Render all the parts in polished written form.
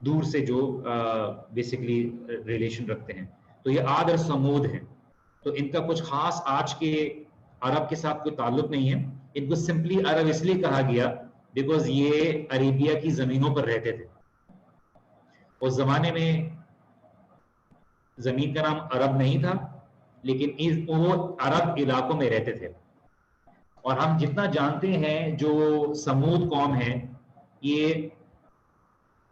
دور سے جو بیسکلی ریلیشن رکھتے ہیں. تو یہ عاد اور سمود ہیں. تو ان کا کچھ خاص آج کے عرب کے ساتھ کوئی تعلق نہیں ہے. ان کو سمپلی عرب اس لیے کہا گیا بیکاز یہ عربیہ کی زمینوں پر رہتے تھے. اس زمانے میں زمین کا نام عرب نہیں تھا, لیکن وہ عرب علاقوں میں رہتے تھے. اور ہم جتنا جانتے ہیں جو سمود قوم ہے, یہ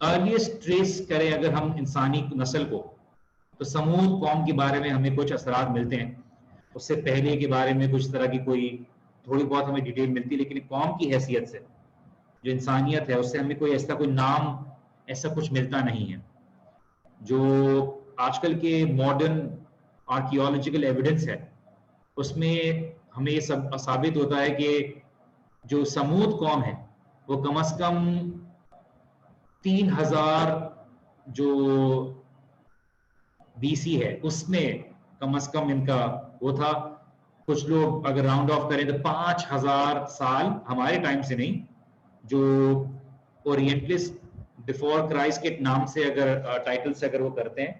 ارلیسٹ ٹریس کریں اگر ہم انسانی نسل کو, تو سمود قوم کے بارے میں ہمیں کچھ اثرات ملتے ہیں. اس سے پہلے کے بارے میں کچھ طرح کی کوئی تھوڑی بہت ہمیں ڈیٹیل ملتی ہے, لیکن قوم کی حیثیت سے جو انسانیت ہے اس سے ہمیں کوئی ایسا کوئی نام ایسا کچھ ملتا نہیں ہے. جو آج کل کے ماڈرن آرکیولوجیکل ایویڈنس ہے اس میں ہمیں یہ سب ثابت ہوتا ہے کہ جو سمود قوم ہے وہ کم از کم 3000 جو بی سی ہے اس میں کم از کم ان کا وہ تھا. کچھ لوگ اگر راؤنڈ آف کریں تو 5000 سال ہمارے ٹائم سے نہیں, جو اورینٹلسٹ بفور کرائسٹ کے نام سے اگر ٹائٹل سے اگر وہ کرتے ہیں,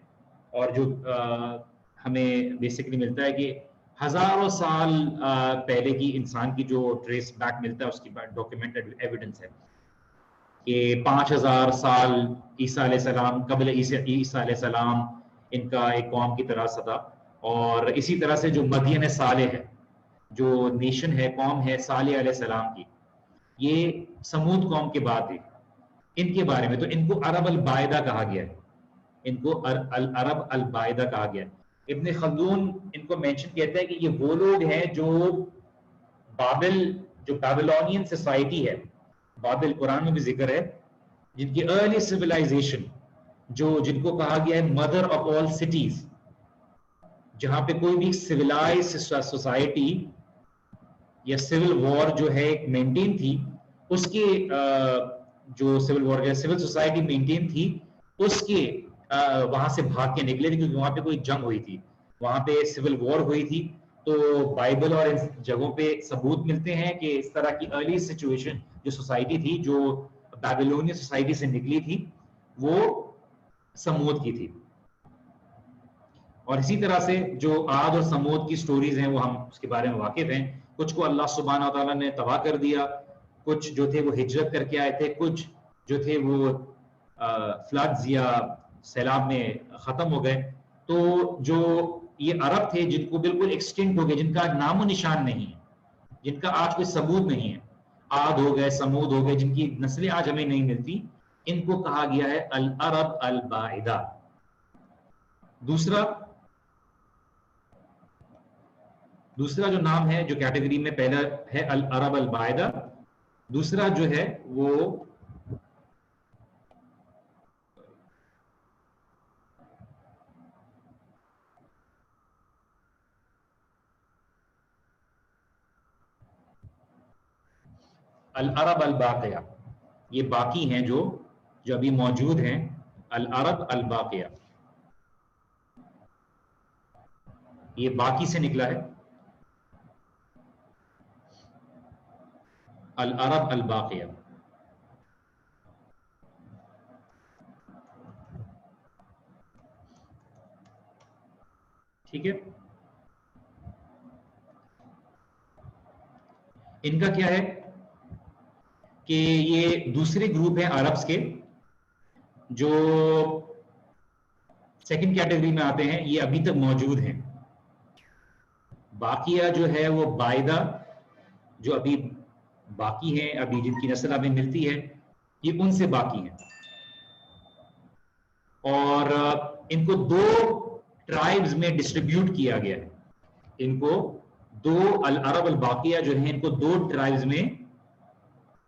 اور جو ہمیں بیسکلی ملتا ہے کہ ہزاروں سال پہلے کی انسان کی جو ٹریس بیک ملتا ہے اس کی ڈاکیومنٹڈ ایویڈنس ہے کہ 5000 سال عیسیٰ علیہ السلام قبل عیسیٰ علیہ السلام ان کا ایک قوم کی طرح تھا. اور اسی طرح سے جو مدین صالح ہے, جو نیشن ہے, قوم ہے صالح علیہ السلام کی, یہ سمود قوم کے بعد ہے. ان کے بارے میں تو ان کو عرب البائدہ کہا گیا ہے, ان کو عرب البائدہ کہا گیا ہے. ابن خلدون ان کو مینشن کہتا ہے کہ یہ وہ لوگ ہیں جو بیبلونین سوسائٹی ہے, بابل قرآن میں بھی ذکر ہے, جن کی ارلی سویلائزیشن جن کو کہا گیا ہے مدر آف آل سٹیز, جہاں پہ کوئی بھی سویلائز سوسائٹی یا سول وار جو ہے مینٹین تھی, اس کے جو سول وار یا سول سوسائٹی مینٹین تھی اس کے وہاں سے بھاگ کے نکلے تھے, کیونکہ وہاں پہ کوئی جنگ ہوئی تھی, وہاں پہ سول وار ہوئی تھی. تو بائبل اور ان جگہوں پہ ثبوت ملتے ہیں کہ اس طرح کی ارلی سچویشن جو سوسائٹی تھی جو بیبلونین سوسائٹی سے نکلی تھی وہ سمود کی تھی. اور اسی طرح سے جو عاد اور سمود کی سٹوریز ہیں وہ ہم اس کے بارے میں واقف ہیں. کچھ کو اللہ سبحانہ و تعالیٰ نے تباہ کر دیا, کچھ جو تھے وہ ہجرت کر کے آئے تھے, کچھ جو تھے وہ فلڈز یا سیلاب میں ختم ہو گئے. تو جو یہ عرب تھے جن کو بالکل ایکسٹنکٹ ہو گئے, جن کا نام و نشان نہیں ہے, جن کا آج کوئی ثبوت نہیں ہے, عاد ہو گئے, سمود ہو گئے, جن کی نسلیں آج ہمیں نہیں ملتی, ان کو کہا گیا ہے العرب البائدہ. دوسرا جو نام ہے جو کیٹیگری میں پہلا ہے العرب البائدہ, دوسرا جو ہے وہ العرب الباقیہ. یہ باقی ہیں جو ابھی موجود ہیں, العرب الباقیہ, یہ باقی سے نکلا ہے, العرب الباقیہ. ٹھیک ہے, ان کا کیا ہے کہ یہ دوسرے گروپ ہیں عربز کے جو سیکنڈ کیٹیگری میں آتے ہیں, یہ ابھی تک موجود ہیں. باقیہ جو ہے وہ بائدہ جو ابھی باقی ہیں, ابھی جن کی نسل ابھی ملتی ہے, یہ ان سے باقی ہیں. اور ان کو 2 ٹرائبز میں ڈسٹریبیوٹ کیا گیا ہے. ان کو العرب الباقیہ جو ہیں ان کو 2 ٹرائبز میں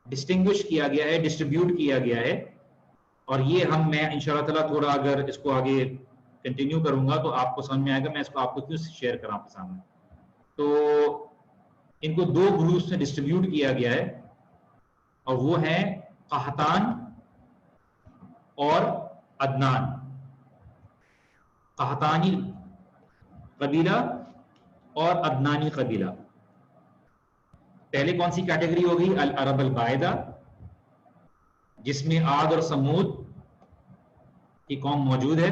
ڈسٹنگوش کیا گیا ہے, ڈسٹریبیوٹ کیا گیا ہے. اور یہ میں انشاءاللہ تعالیٰ تھوڑا اگر اس کو آگے کنٹینیو کروں گا تو آپ کو سمجھ میں آئے گا میں اس کو آپ کو کیوں شیئر کر رہا ہوں آپ کے سامنے. تو ان کو 2 گروپس میں ڈسٹریبیوٹ کیا گیا ہے, اور وہ ہیں قحطان اور عدنان. قحطانی قبیلہ اور عدنانی قبیلہ. پہلے کون سی کیٹیگری ہوگی؟ العرب البائدہ, جس میں عاد اور سمود کی قوم موجود ہے؟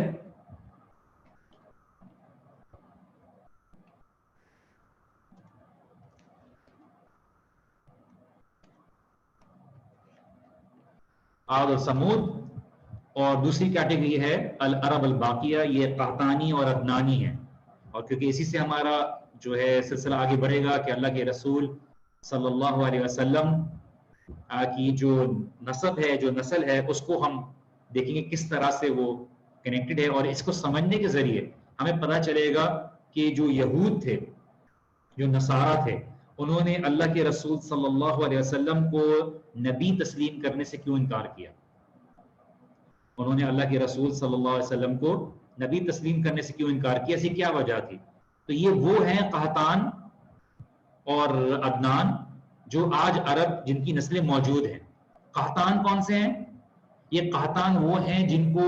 عاد اور سمود. اور دوسری کیٹیگری ہے العرب الباقیہ، یہ قحطانی اور عدنانی ہے. اور کیونکہ اسی سے ہمارا جو ہے سلسلہ آگے بڑھے گا کہ اللہ کے رسول صلی اللہ علیہ وسلم کی جو نسب ہے، جو نسل ہے، اس کو ہم دیکھیں گے کس طرح سے وہ کنیکٹڈ ہے. اور اس کو سمجھنے کے ذریعے ہمیں پتہ چلے گا کہ جو یہود تھے، جو نصارہ تھے، انہوں نے اللہ کے رسول صلی اللہ علیہ وسلم کو نبی تسلیم کرنے سے کیوں انکار کیا. انہوں نے اللہ کے رسول صلی اللہ علیہ وسلم کو نبی تسلیم کرنے سے کیوں انکار کیا، ایسی کیا وجہ تھی؟ تو یہ وہ ہیں قحطان اور عدنان جو آج عرب جن کی نسلیں موجود ہیں. قحطان کون سے ہیں؟ یہ قحطان وہ ہیں جن کو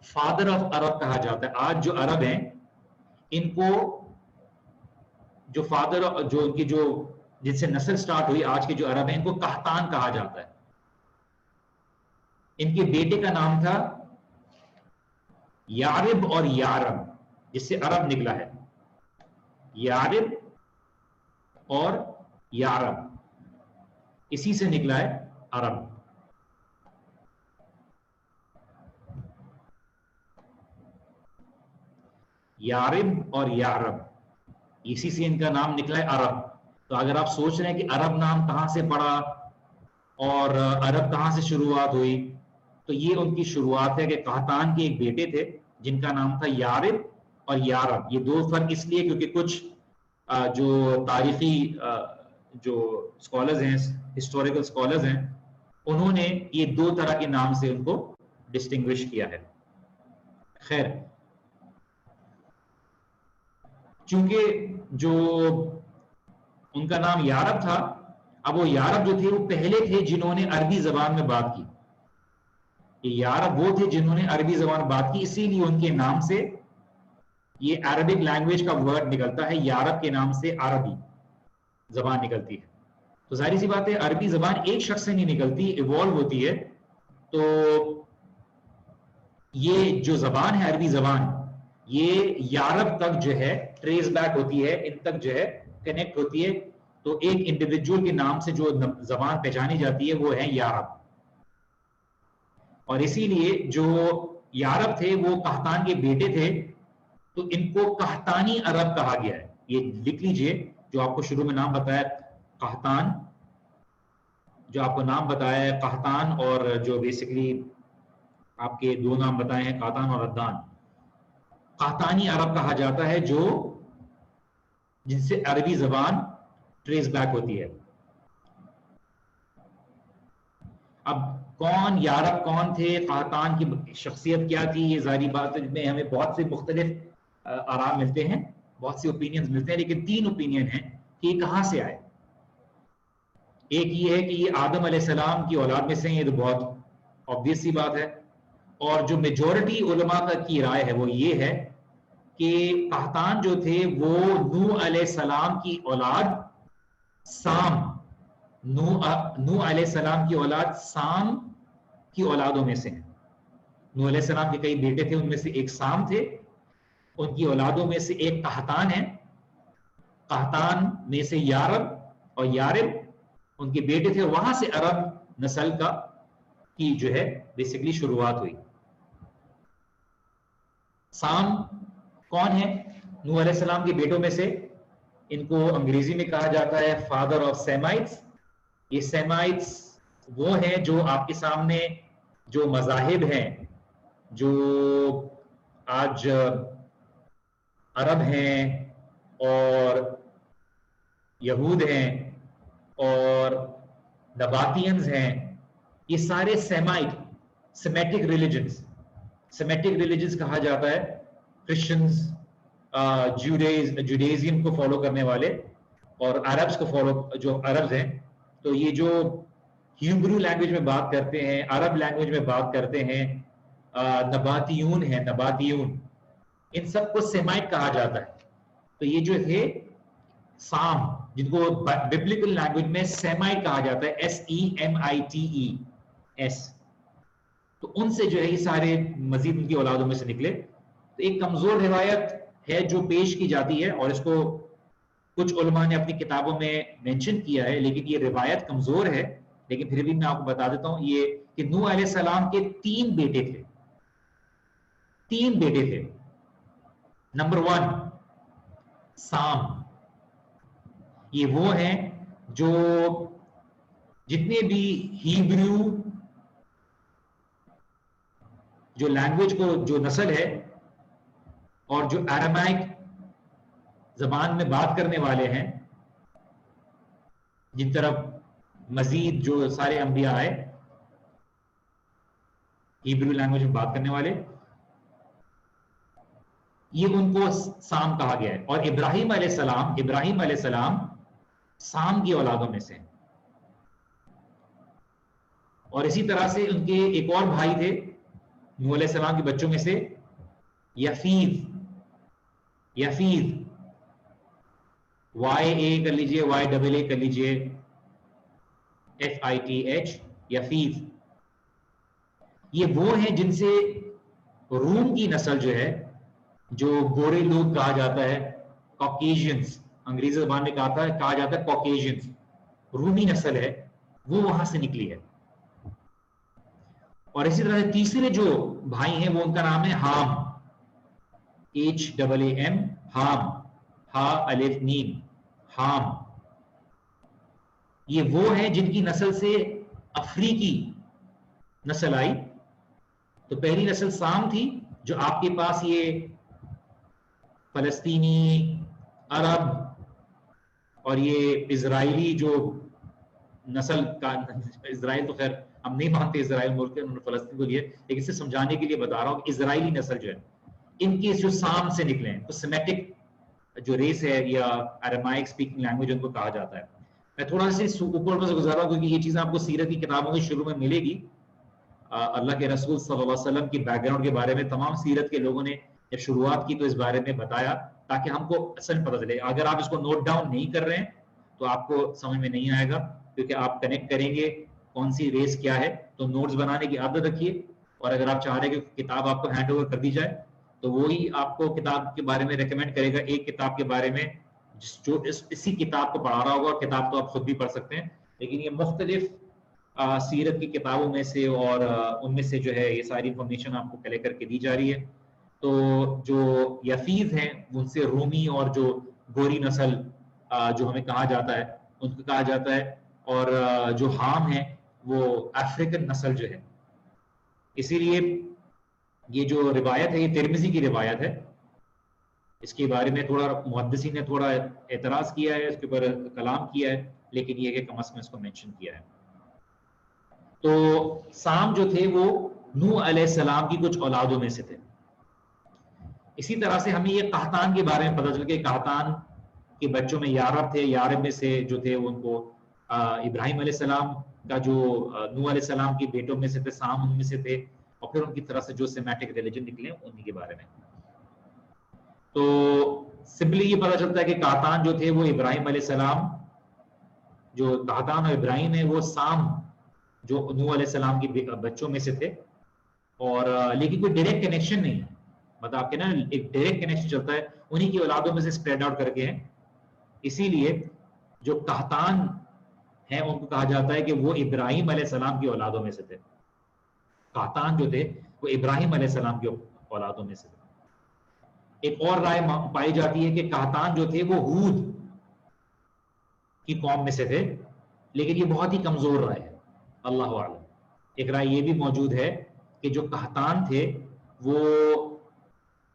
فادر آف عرب کہا جاتا ہے. آج جو عرب ہیں ان کو جو فادر، جو ان کی جو جن سے نسل سٹارٹ ہوئی آج کے جو عرب ہیں، ان کو قحطان کہا جاتا ہے. ان کے بیٹے کا نام تھا یارب اور یارم، جس سے عرب نکلا ہے. یارب اور یارم اسی سے نکلا ہے عرب. یارب اور یارب اسی سے ان کا نام نکلا ہے عرب. تو اگر آپ سوچ رہے ہیں کہ عرب نام کہاں سے پڑا اور عرب کہاں سے شروعات ہوئی، تو یہ ان کی شروعات ہے کہ قحطان کے ایک بیٹے تھے جن کا نام تھا یارب اور یارب. یہ دو فرق اس لیے کیونکہ کچھ جو تاریخی جو اسکالرز ہیں، ہسٹوریکل اسکالرز ہیں، انہوں نے یہ دو طرح کے نام سے ان کو ڈسٹنگوش کیا ہے. خیر، چونکہ جو ان کا نام یارب تھا، اب وہ یارب جو تھے وہ پہلے تھے جنہوں نے عربی زبان میں بات کی. یہ یارب وہ تھے جنہوں نے عربی زبان بات کی، اسی لیے ان کے نام سے یہ عربک لینگویج کا ورڈ نکلتا ہے. یارب کے نام سے عربی زبان نکلتی ہے. تو ظاہری سی بات ہے عربی زبان ایک شخص سے نہیں نکلتی، ایوالو ہوتی ہے. تو یہ جو زبان ہے عربی زبان، یہ یارب تک جو ہے ٹریس بیک ہوتی ہے، ان تک جو ہے کنیکٹ ہوتی ہے. تو ایک انڈیویجول کے نام سے جو زبان پہچانی جاتی ہے وہ ہے یارب. اور اسی لیے جو یارب تھے وہ قحطان کے بیٹے تھے، تو ان کو قحطانی عرب کہا گیا ہے. یہ لکھ لیجئے، جو آپ کو شروع میں نام بتایا قحطان، جو آپ کو نام بتایا ہے قحطان، اور جو بیسیکلی آپ کے دو نام بتائے ہیں قحطان اور عدنان، قحطانی عرب کہا جاتا ہے جو جن سے عربی زبان ٹریس بیک ہوتی ہے. اب کون یارب کون تھے، قحطان کی شخصیت کیا تھی، یہ ظاہری بات میں ہمیں بہت سے مختلف آراء ملتے ہیں، بہت سی اوپینینز ملتے ہیں، لیکن تین اوپینین ہیں کہ یہ کہاں سے آئے. ایک یہ ہے کہ یہ آدم علیہ السلام کی اولاد میں سے ہیں، یہ تو بہت obvious سی بات ہے. اور جو میجورٹی علماء کی رائے ہے وہ یہ ہے کہ قحطان جو تھے وہ نوح علیہ السلام کی اولاد سام، نوح علیہ السلام کی اولاد سام کی اولادوں میں سے ہیں. نوح علیہ السلام کے کئی بیٹے تھے، ان میں سے ایک سام تھے، ان کی اولادوں میں سے ایک قحطان ہے. قحطان میں سے یارب اور یارب ان کے بیٹے تھے، وہاں سے عرب نسل کا کی جو ہے بیسیکلی شروعات ہوئی. سام کون ہے؟ نوح علیہ السلام کے بیٹوں میں سے، ان کو انگریزی میں کہا جاتا ہے فادر آف سیمائٹس. یہ سیمائٹس وہ ہیں جو آپ کے سامنے جو مذاہب ہیں، جو آج عرب ہیں اور یہود ہیں اور نباتینز ہیں، یہ سارے سیمیٹک ریلیجنز کہا جاتا ہے. کرسچنز، جوڈیزم کو فالو کرنے والے، اور عربز کو فالو، جو عربز ہیں، تو یہ جو ہیبرو لینگویج میں بات کرتے ہیں، عرب لینگویج میں بات کرتے ہیں، نباتیون ہیں، نباتیون، ان سب کو سیمائٹ کہا جاتا ہے. تو یہ جو تھے سام، جن کو ببلیکل لینگویج میں سیمائٹ کہا جاتا ہے، SEMITE. تو ان سے جو ہے یہ سارے مزید ان کی اولادوں میں سے نکلے. تو ایک کمزور روایت ہے جو پیش کی جاتی ہے، اور اس کو کچھ علماء نے اپنی کتابوں میں مینشن کیا ہے، لیکن یہ روایت کمزور ہے. لیکن پھر بھی میں آپ کو بتا دیتا ہوں یہ کہ نوح علیہ السلام کے 3 بیٹے تھے. 3 بیٹے تھے. نمبر 1 سام. یہ وہ ہیں جو جتنے بھی ہیبریو جو لینگویج کو جو نسل ہے اور جو ایرامائک زبان میں بات کرنے والے ہیں، جن طرف مزید جو سارے انبیاء آئے ہیبریو لینگویج میں بات کرنے والے، یہ ان کو سام کہا گیا ہے. اور ابراہیم علیہ السلام سام کی اولادوں میں سے ہیں. اور اسی طرح سے ان کے ایک اور بھائی تھے نوح علیہ السلام کے بچوں میں سے، یفید. وائی اے کر لیجئے، وائی ڈبل اے کر لیجئے، FITH، یفید. یہ وہ ہیں جن سے روم کی نسل جو ہے، جو گورے لوگ کہا جاتا ہے، کاکیشینز، انگریزی زبان میں کہا جاتا ہے کاکیشینز، رومی نسل ہے، وہ وہاں سے نکلی ہے. اور اسی طرح سے تیسرے جو بھائی ہیں وہ ان کا نام ہے حام، HAAM، حام، ہا الف میم، حام. یہ وہ ہیں جن کی نسل سے افریقی نسل آئی. تو پہلی نسل سام تھی، جو آپ کے پاس یہ فلسطینی، عرب اور یہ اسرائیلی جو نسل کا، اسرائیل تو خیر ہم نہیں مانتے اسرائیل ملک ہے، انہوں نے فلسطین کو لیا، لیکن اسے سمجھانے کے لیے بتا رہا ہوں کہ اسرائیلی نسل جو ہے ان کے جو سام سے نکلے ہیں، تو سیمیٹک جو ریس ہے یا ایرامائک اسپیکنگ لینگویج ان کو کہا جاتا ہے. میں تھوڑا سا اوپر سے گزارا ہوں کیونکہ یہ چیزیں آپ کو سیرت کی کتابوں کے شروع میں ملے گی. اللہ کے رسول صلی اللہ علیہ وسلم کی بیک گراؤنڈ کے بارے میں تمام سیرت کے لوگوں نے جب شروعات کی تو اس بارے میں بتایا تاکہ ہم کو اصل پتہ چلے. اگر آپ اس کو نوٹ ڈاؤن نہیں کر رہے ہیں تو آپ کو سمجھ میں نہیں آئے گا، کیونکہ آپ کنیکٹ کریں گے کون سی ریس کیا ہے. تو نوٹس بنانے کی عادت رکھیے، اور اگر آپ چاہ رہے ہیں کہ کتاب آپ کو ہینڈ اوور کر دی جائے تو وہی آپ کو کتاب کے بارے میں ریکمینڈ کرے گا، ایک کتاب کے بارے میں جو اسی کتاب کو پڑھا رہا ہوگا. اور کتاب تو آپ خود بھی پڑھ سکتے ہیں، لیکن یہ مختلف سیرت کی کتابوں میں سے اور ان میں سے جو ہے یہ ساری انفارمیشن آپ کو کلیکٹ کر کے دی جا رہی ہے. تو جو یفیز ہیں ان سے رومی اور جو گوری نسل جو ہمیں کہا جاتا ہے ان کو کہا جاتا ہے، اور جو حام ہیں وہ افریقن نسل جو ہے. اسی لیے یہ جو روایت ہے یہ ترمذی کی روایت ہے. اس کے بارے میں تھوڑا محدثین نے تھوڑا اعتراض کیا ہے، اس کے اوپر کلام کیا ہے، لیکن یہ کہ کم از کم اس کو مینشن کیا ہے. تو سام جو تھے وہ نوح علیہ السلام کی کچھ اولادوں میں سے تھے. اسی طرح سے ہمیں یہ قحطان کے بارے میں پتہ چل کہ قحطان کے بچوں میں یارب تھے. یارب میں سے جو تھے ان کو ابراہیم علیہ السلام کا جو نوح علیہ السلام کے بیٹوں میں سے تھے، سام ان میں سے تھے، اور پھر ان کی طرف سے جو سیمیٹک ریلیجن نکلے انہی کے بارے میں. تو سمپلی یہ پتہ چلتا ہے کہ قحطان جو تھے وہ ابراہیم علیہ السلام، جو قحطان اور ابراہیم ہے وہ سام جو نوح علیہ السلام کے بچوں میں سے تھے. اور لیکن کوئی ڈائریکٹ کنیکشن نہیں ہے، مطلب آپ کے نا ایک ڈائریکٹ کنیکشن چلتا ہے انہی کی اولادوں میں سے اسپریڈ آؤٹ کر کے ہیں. اسی لیے جو قحطان ہیں ان کو کہا جاتا ہے کہ وہ ابراہیم علیہ السلام کی اولادوں میں سے تھے. قحطان جو تھے وہ ابراہیم علیہ السلام کی اولادوں میں سے تھے. ایک اور رائے پائی جاتی ہے کہ قحطان جو تھے وہ ہود کی قوم میں سے تھے، لیکن یہ بہت ہی کمزور رائے ہے، اللہ اعلم. ایک رائے یہ بھی موجود ہے کہ جو قحطان تھے وہ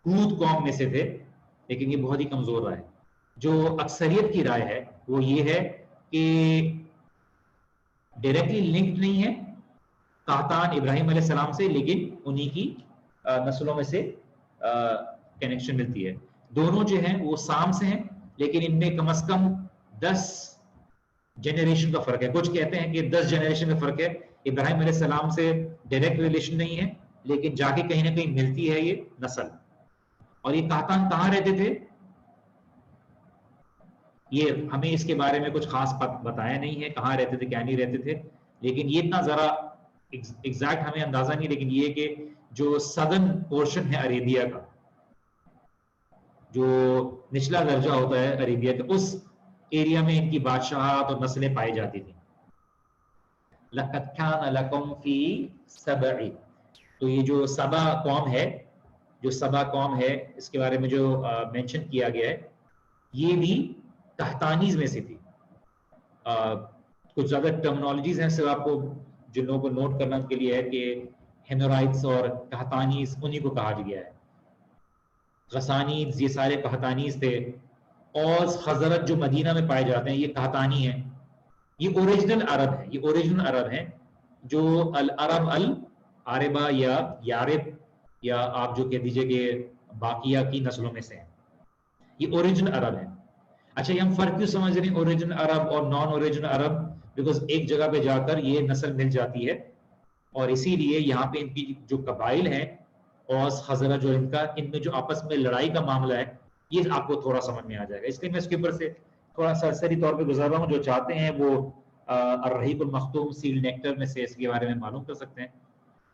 ہود قوم میں سے تھے، لیکن یہ بہت ہی کمزور رائے ہے. جو اکثریت کی رائے ہے وہ یہ ہے کہ ڈائریکٹلی لنکڈ نہیں ہے قحطان ابراہیم علیہ السلام سے، لیکن انہی کی نسلوں میں سے کنیکشن ملتی ہے. دونوں جو ہیں وہ سام سے ہیں، لیکن ان میں کم از کم 10 جنریشن کا فرق ہے. کچھ کہتے ہیں کہ 10 جنریشن کا فرق ہے. ابراہیم علیہ السلام سے ڈائریکٹ ریلیشن نہیں ہے، لیکن جا کے کہیں نہ کہیں ملتی ہے یہ نسل. اور یہ قحطان کہاں رہتے تھے یہ ہمیں اس کے بارے میں کچھ خاص بتایا نہیں ہے، کہاں رہتے تھے کیا نہیں رہتے تھے، لیکن یہ اتنا ذرا ایگزیکٹ ہمیں اندازہ نہیں، لیکن یہ کہ جو سدرن پورشن ہے عربیہ کا، جو نچلا درجہ ہوتا ہے عربیہ کا، اس ایریا میں ان کی بادشاہت اور نسلیں پائی جاتی تھیں. لَقَدْ كَانَ لَكُمْ فِي سَبْعٍ، تو یہ جو سبا قوم ہے، جو سبا قوم ہے اس کے بارے میں جو مینشن کیا گیا ہے، یہ بھی قحطانیز میں سے تھی. کچھ زیادہ ٹرمنالوجیز ہیں صرف آپ کو جن لوگوں کو نوٹ کرنا کے لیے ہے کہ ہیمورائٹس اور قحطانیز انہی کو کہا گیا ہے. غسانیز یہ سارے قحطانیز تھے. اوس خزرج جو مدینہ میں پائے جاتے ہیں یہ قحطانی ہیں. یہ اوریجنل عرب ہے، یہ اوریجنل عرب ہیں جو العرب العربہ یا یارب یا آپ جو کہہ دیجئے کہ باقیہ کی نسلوں میں سے ہیں. یہ اوریجنل عرب ہیں. اچھا یہ ہم فرق کیوں سمجھ رہے ہیں اوریجنل عرب اور نان اوریجنل عرب؟ بیکاز ایک جگہ پہ جا کر یہ نسل مل جاتی ہے، اور اسی لیے یہاں پہ ان کی جو قبائل ہیں اوس خزرج اور ان میں جو آپس میں لڑائی کا معاملہ ہے یہ آپ کو تھوڑا سمجھ میں آ جائے گا. اس لیے میں اس کے اوپر سے تھوڑا سرسری طور پہ گزر رہا ہوں. جو چاہتے ہیں وہ الرحیق المختوم سیل نیکٹر میں سے اس کے بارے میں معلوم کر سکتے ہیں.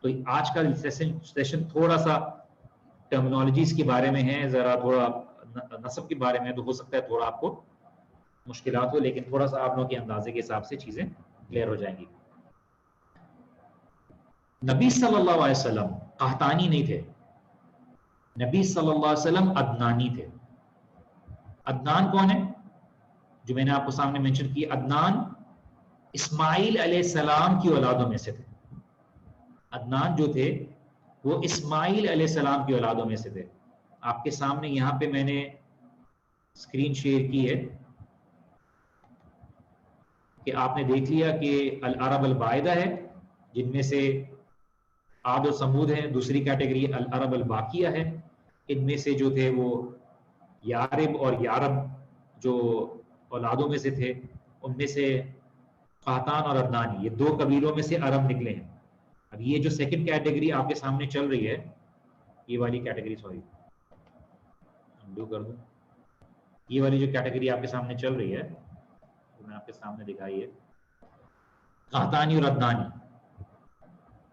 تو آج کا سیشن تھوڑا سا ٹرمنالوجیز کے بارے میں ہے، ذرا تھوڑا نسب کے بارے میں، تو ہو سکتا ہے تھوڑا آپ کو مشکلات ہو، لیکن تھوڑا سا آپ لوگوں کے اندازے کے حساب سے چیزیں کلیئر ہو جائیں گی. نبی صلی اللہ علیہ وسلم قحطانی نہیں تھے، نبی صلی اللہ علیہ وسلم عدنانی تھے. عدنان کون ہے؟ جو میں نے آپ کو سامنے مینشن کی، عدنان اسماعیل علیہ السلام کی اولادوں میں سے تھے. عدنان جو تھے وہ اسماعیل علیہ السلام کی اولادوں میں سے تھے. آپ کے سامنے یہاں پہ میں نے اسکرین شیئر کی ہے کہ آپ نے دیکھ لیا کہ العرب البائدہ ہے جن میں سے عاد و سمود ہیں. دوسری کیٹیگری العرب الباقیہ ہے، ان میں سے جو تھے وہ یارب اور یارب جو اولادوں میں سے تھے، ان میں سے قحطان اور عدنانی، یہ دو قبیلوں میں سے عرب نکلے ہیں. اب یہ جو سیکنڈ کیٹیگری آپ کے سامنے چل رہی ہے، یہ والی کیٹیگری، سوری انڈو کر دوں، یہ والی جو کیٹیگری آپ کے سامنے چل رہی ہے جو میں آپ کے سامنے دکھائی ہے، قحطانی اور عدنانی،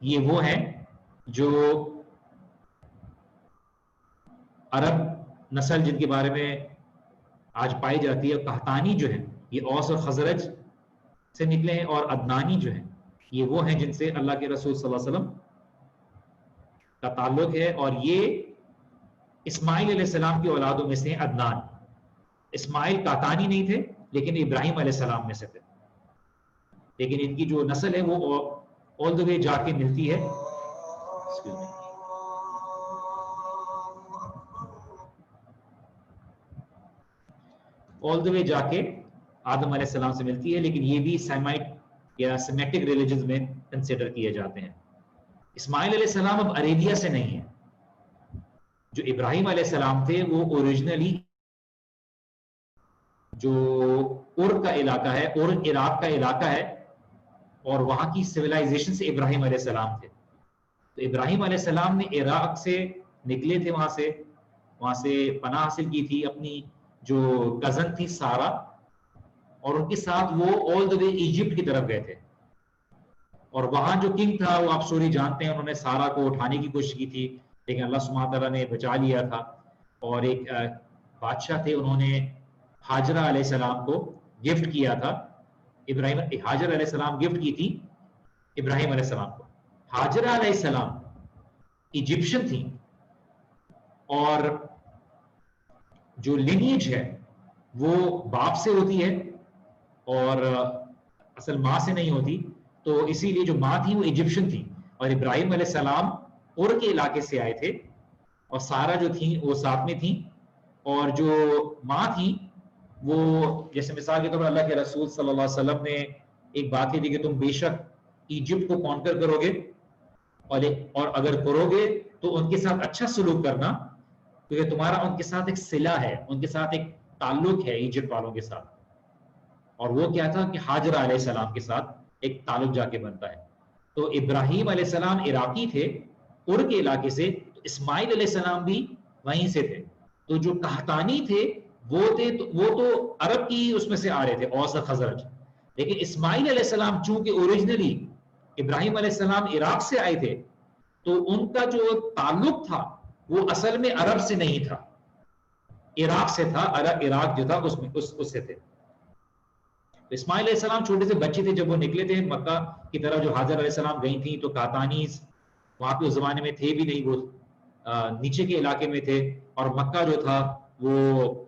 یہ وہ ہیں جو عرب نسل جن کے بارے میں آج پائی جاتی ہے. قحطانی جو ہے یہ اوس اور خزرج سے نکلے ہیں، اور عدنانی جو ہیں یہ وہ ہیں جن سے اللہ کے رسول صلی اللہ علیہ وسلم کا تعلق ہے. اور یہ اسماعیل علیہ السلام کی اولادوں میں سے عدنان. اسماعیل قحطانی نہیں تھے لیکن ابراہیم علیہ السلام میں سے تھے، لیکن ان کی جو نسل ہے وہ آل دی وے جا کے ملتی ہے آل دی وے جا کے آدم علیہ السلام سے ملتی ہے، لیکن یہ بھی سیمائٹ یا سیمیٹک ریلیجنز میں کنسیڈر کیے جاتے ہیں. اسماعیل علیہ السلام اب عربیہ سے نہیں ہیں. جو ابراہیم علیہ السلام تھے وہ اوریجنلی جو ار کا علاقہ ہے، اور عراق کا علاقہ ہے، اور وہاں کی سویلائزیشن سے ابراہیم علیہ السلام تھے. تو ابراہیم علیہ السلام نے عراق سے نکلے تھے، وہاں سے پناہ حاصل کی تھی. اپنی جو کزن تھی سارا، اور ان کے ساتھ وہ آل دی وے ایجپٹ کی طرف گئے تھے. اور وہاں جو کنگ تھا وہ آپ سوری جانتے ہیں، انہوں نے سارا کو اٹھانے کی کوشش کی تھی لیکن اللہ سبحانہ تعالیٰ نے بچا لیا تھا. اور ایک بادشاہ تھے، انہوں نے ہاجرہ علیہ السلام کو گفٹ کیا تھا. ہاجرہ علیہ السلام گفٹ کی تھی ابراہیم علیہ السلام کو. ہاجرہ علیہ السلام ایجپشن تھی، اور جو لینیج ہے وہ باپ سے ہوتی ہے اور اصل ماں سے نہیں ہوتی. تو اسی لیے جو ماں تھی وہ ایجپشن تھی، اور ابراہیم علیہ السلام اور کے علاقے سے آئے تھے، اور سارا جو تھی وہ ساتھ میں تھی. اور جو ماں تھی وہ جیسے مثال کے طور پر اللہ کے رسول صلی اللہ علیہ وسلم نے ایک بات کی تھی کہ تم بے شک ایجپٹ کو کانکر کرو گے، اور اگر کرو گے تو ان کے ساتھ اچھا سلوک کرنا، کیونکہ تمہارا ان کے ساتھ ایک صلہ ہے، ان کے ساتھ ایک تعلق ہے ایجپٹ والوں کے ساتھ. اور وہ کیا تھا کہ ہاجرہ علیہ السلام کے ساتھ ایک تعلق جا کے بنتا ہے. تو ابراہیم علیہ السلام عراقی تھے ار کے علاقے سے، تو اسماعیل علیہ السلام بھی وہیں سے تھے. تو جو قحطانی تھے وہ تو عرب کی اس میں سے آ رہے تھے، اوس اور خزرج. لیکن اسماعیل علیہ السلام چونکہ اوریجنلی ابراہیم علیہ السلام عراق سے آئے تھے تو ان کا جو تعلق تھا وہ اصل میں عرب سے نہیں تھا، عراق سے تھا، عراق جو تھا اس سے تھے۔ اسماعیل علیہ السلام چھوٹے سے بچے تھے جب وہ نکلے تھے مکہ کی طرف، جو حاجر علیہ السلام گئی تھیں تو کاتانیز وہاں پہ اس زمانے میں تھے بھی نہیں، وہ نیچے کے علاقے میں تھے، اور مکہ جو تھا وہ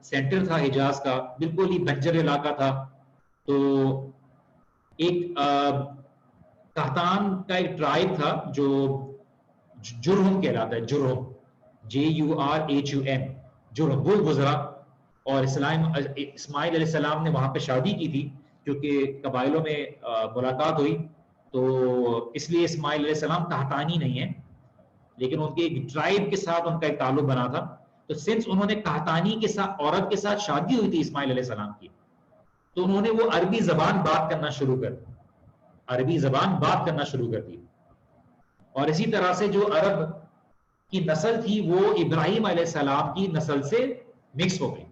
سینٹر تھا حجاز کا، بالکل ہی بنجر علاقہ تھا۔ تو ایک قحطان کا ایک ٹرائب تھا جو جرہم کہلاتا ہے، جرہم، JURHUM، جرہم، وہ گزرا، اور اسماعیل علیہ السلام نے وہاں پہ شادی کی تھی کیونکہ قبائلوں میں ملاقات ہوئی، تو اس لیے اسماعیل علیہ السلام قحطانی نہیں ہے، لیکن ان کے ایک ٹرائب کے ساتھ ان کا ایک تعلق بنا تھا۔ تو سنس انہوں نے قحطانی کے ساتھ عورت کے ساتھ شادی ہوئی تھی اسماعیل علیہ السلام کی، تو انہوں نے وہ عربی زبان بات کرنا شروع کر دی، اور اسی طرح سے جو عرب کی نسل تھی وہ ابراہیم علیہ السلام کی نسل سے مکس ہو گئی۔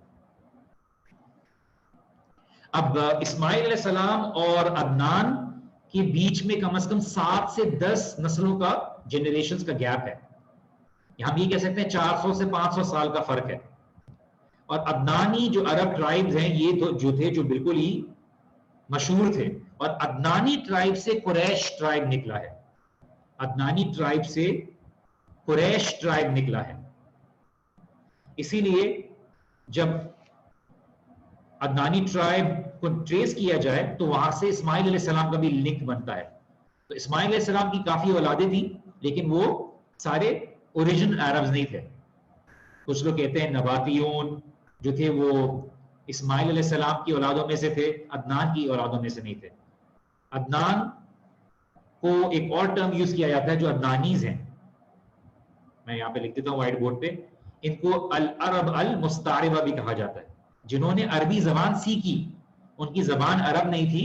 اب اسماعیل علیہ السلام اور عدنان کے بیچ میں کم از کم 7 سے 10 نسلوں کا، جنریشنز کا گیپ ہے، ہم یہ کہہ سکتے ہیں 400 سے 500 سال کا فرق ہے۔ اور عدنانی جو عرب ٹرائبز ہیں یہ جو تھے جو بالکل ہی مشہور تھے، اور عدنانی ٹرائب سے قریش ٹرائب نکلا ہے، عدنانی ٹرائب سے قریش ٹرائب نکلا ہے۔ اسی لیے جب عدنانی ٹرائب کو ٹریس کیا جائے تو وہاں سے اسماعیل علیہ السلام کا بھی لنک بنتا ہے۔ تو اسماعیل علیہ السلام کی کافی اولادیں تھیں، لیکن وہ سارے اوریجن عربز نہیں تھے۔ کچھ لوگ کہتے ہیں نباتیون جو تھے وہ اسماعیل علیہ السلام کی اولادوں میں سے تھے، عدنان کی اولادوں میں سے نہیں تھے۔ عدنان کو ایک اور ٹرم یوز کیا جاتا ہے جو عدنانیز ہیں، میں یہاں پہ لکھ دیتا ہوں وائٹ بورڈ پہ، ان کو العرب المستعربہ بھی کہا جاتا ہے، جنہوں نے عربی زبان سیکھی، ان کی زبان عرب نہیں تھی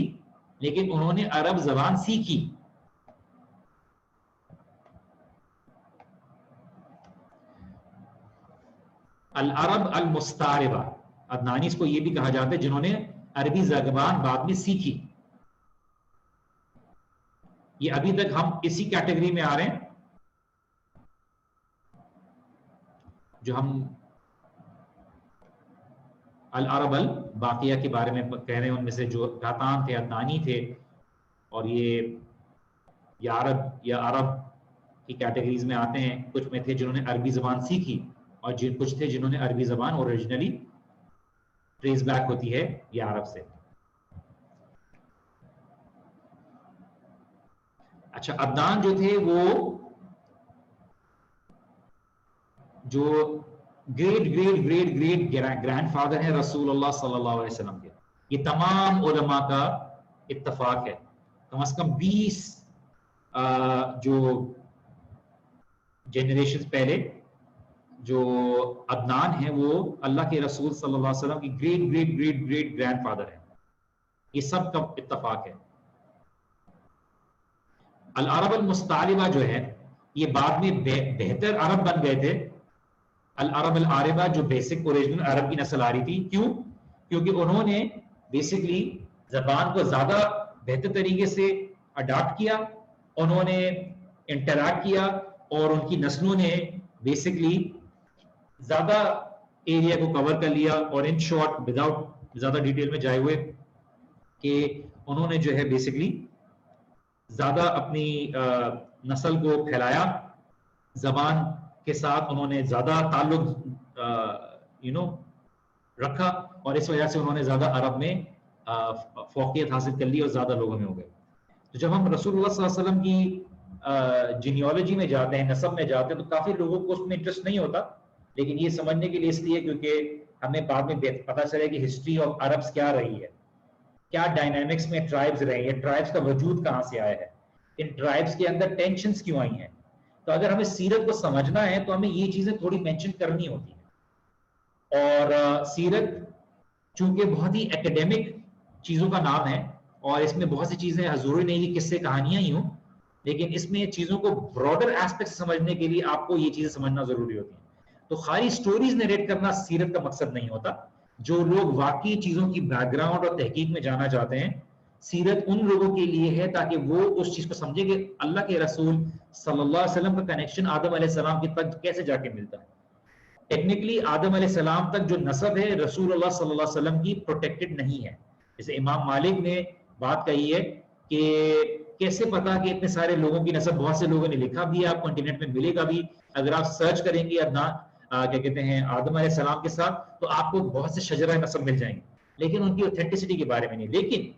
لیکن انہوں نے عرب زبان سیکھی۔ العرب المستعربہ، عدنانیز کو یہ بھی کہا جاتا ہے جنہوں نے عربی زبان بعد میں سیکھی۔ یہ ابھی تک ہم اسی کیٹیگری میں آ رہے ہیں جو ہم العرب الباقیہ کے بارے میں کہہ رہے ہیں، ان میں سے جو قحطان تھے، عدنانی تھے، اور یہ عرب کی کیٹیگریز میں آتے ہیں۔ کچھ میں تھے جنہوں نے عربی زبان سیکھی، اور کچھ تھے جنہوں نے عربی زبان اوریجنلی ٹریس بیک ہوتی ہے یہ عرب سے۔ اچھا، عدنان جو تھے وہ جو گریٹ گرینڈ فادر ہیں رسول اللہ صلی اللہ علیہ وسلم کے، یہ تمام علماء کا اتفاق ہے۔ کم از کم 20 جو جنریشن پہلے جو عدنان ہیں وہ اللہ کے رسول صلی اللہ علیہ وسلم کی گریٹ گرینڈ فادر ہیں، یہ سب کا اتفاق ہے۔ العرب المستعربہ جو ہے یہ بعد میں بہتر عرب بن گئے تھے۔ العرب العاربہ جو بیسک اوریجنل عرب کی نسل آ رہی تھی، کیوں؟ کیونکہ انہوں نے بیسکلی زبان کو زیادہ بہتر طریقے سے اڈاپٹ کیا، انہوں نے انٹریکٹ کیا، اور ان کی نسلوں نے بیسکلی زیادہ ایریا کو کور کر لیا۔ اور ان شارٹ، وداؤٹ زیادہ ڈیٹیل میں جائے ہوئے، کہ انہوں نے جو ہے بیسکلی زیادہ اپنی نسل کو پھیلایا، زبان کے ساتھ انہوں نے زیادہ تعلق رکھا، اور اس وجہ سے انہوں نے زیادہ عرب میں فوقیت حاصل کر لی اور زیادہ لوگوں میں ہو گئے۔ تو جب ہم رسول اللہ صلی اللہ علیہ وسلم کی جینیالوجی میں جاتے ہیں، نسب میں جاتے ہیں، تو کافی لوگوں کو اس میں انٹرسٹ نہیں ہوتا، لیکن یہ سمجھنے کے لیے اس لیے کیونکہ ہمیں بعد میں پتہ چلے کہ ہسٹری آف عربس کیا رہی ہے، کیا ڈائنامکس میں ٹرائبز رہی ہیں، ٹرائبز کا وجود کہاں سے آیا ہے، ان ٹرائبز کے اندر ٹینشنز کیوں آئی ہیں۔ تو اگر ہمیں سیرت کو سمجھنا ہے تو ہمیں یہ چیزیں تھوڑی مینشن کرنی ہوتی ہیں۔ اور سیرت چونکہ بہت ہی ایکیڈیمک چیزوں کا نام ہے، اور اس میں بہت سی چیزیں ضروری نہیں کہ قصے کہانیاں ہی ہوں، لیکن اس میں چیزوں کو براڈر ایسپیکٹ سمجھنے کے لیے آپ کو یہ چیزیں سمجھنا ضروری ہوتی ہیں۔ تو خالی سٹوریز نریٹ کرنا سیرت کا مقصد نہیں ہوتا۔ جو لوگ واقعی چیزوں کی بیک گراؤنڈ اور تحقیق میں جانا چاہتے ہیں، سیرت ان لوگوں کے لیے ہے تاکہ وہ اس چیز کو سمجھے کہ اللہ کے رسول صلی اللہ علیہ وسلم کا کنیکشن آدم علیہ السلام کی تک کیسے جا کے ملتا ہے. ٹیکنیکلی آدم علیہ السلام تک جو نسب ہے رسول اللہ صلی اللہ علیہ وسلم کی پروٹیکٹڈ نہیں ہے. جیسے امام مالک نے بات کہی ہے کہ کیسے پتا کہ اتنے سارے لوگوں کی نسب, بہت سے لوگوں نے لکھا بھی ہے, آپ کو انٹرنیٹ میں ملے گا بھی, اگر آپ سرچ کریں گے ادنا کیا کہتے ہیں آدم علیہ السلام کے ساتھ تو آپ کو بہت سے شجرہ نسب مل جائیں گے, لیکن ان کی اوتھینٹسٹی کے بارے میں نہیں. لیکن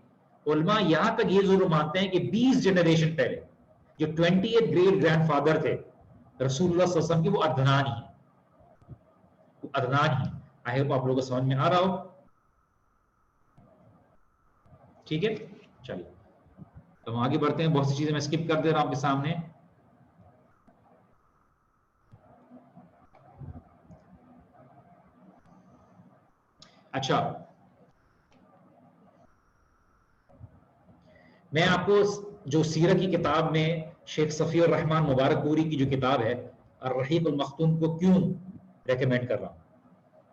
علماء یہاں تک یہ ضرور مانتے ہیں کہ 20 جنریشن پہلے جو 28 گریٹ گرینڈ فادر تھے رسول اللہ صلی اللہ علیہ وسلم کے, وہ عدنان ہی, وہ عدنان ہی. آئی ہوپ آپ لوگوں کو سمجھ میں آ رہا ہو. ٹھیک ہے, چلیے تو ہم آگے بڑھتے ہیں. بہت سی چیزیں میں اسکپ کر دے رہا ہوں آپ کے سامنے. اچھا, میں آپ کو جو سیرت کی کتاب میں شیخ صفی الرحمان مبارک پوری کی جو کتاب ہے الرحیق المختوم کو کیوں ریکمینڈ کر رہا ہوں,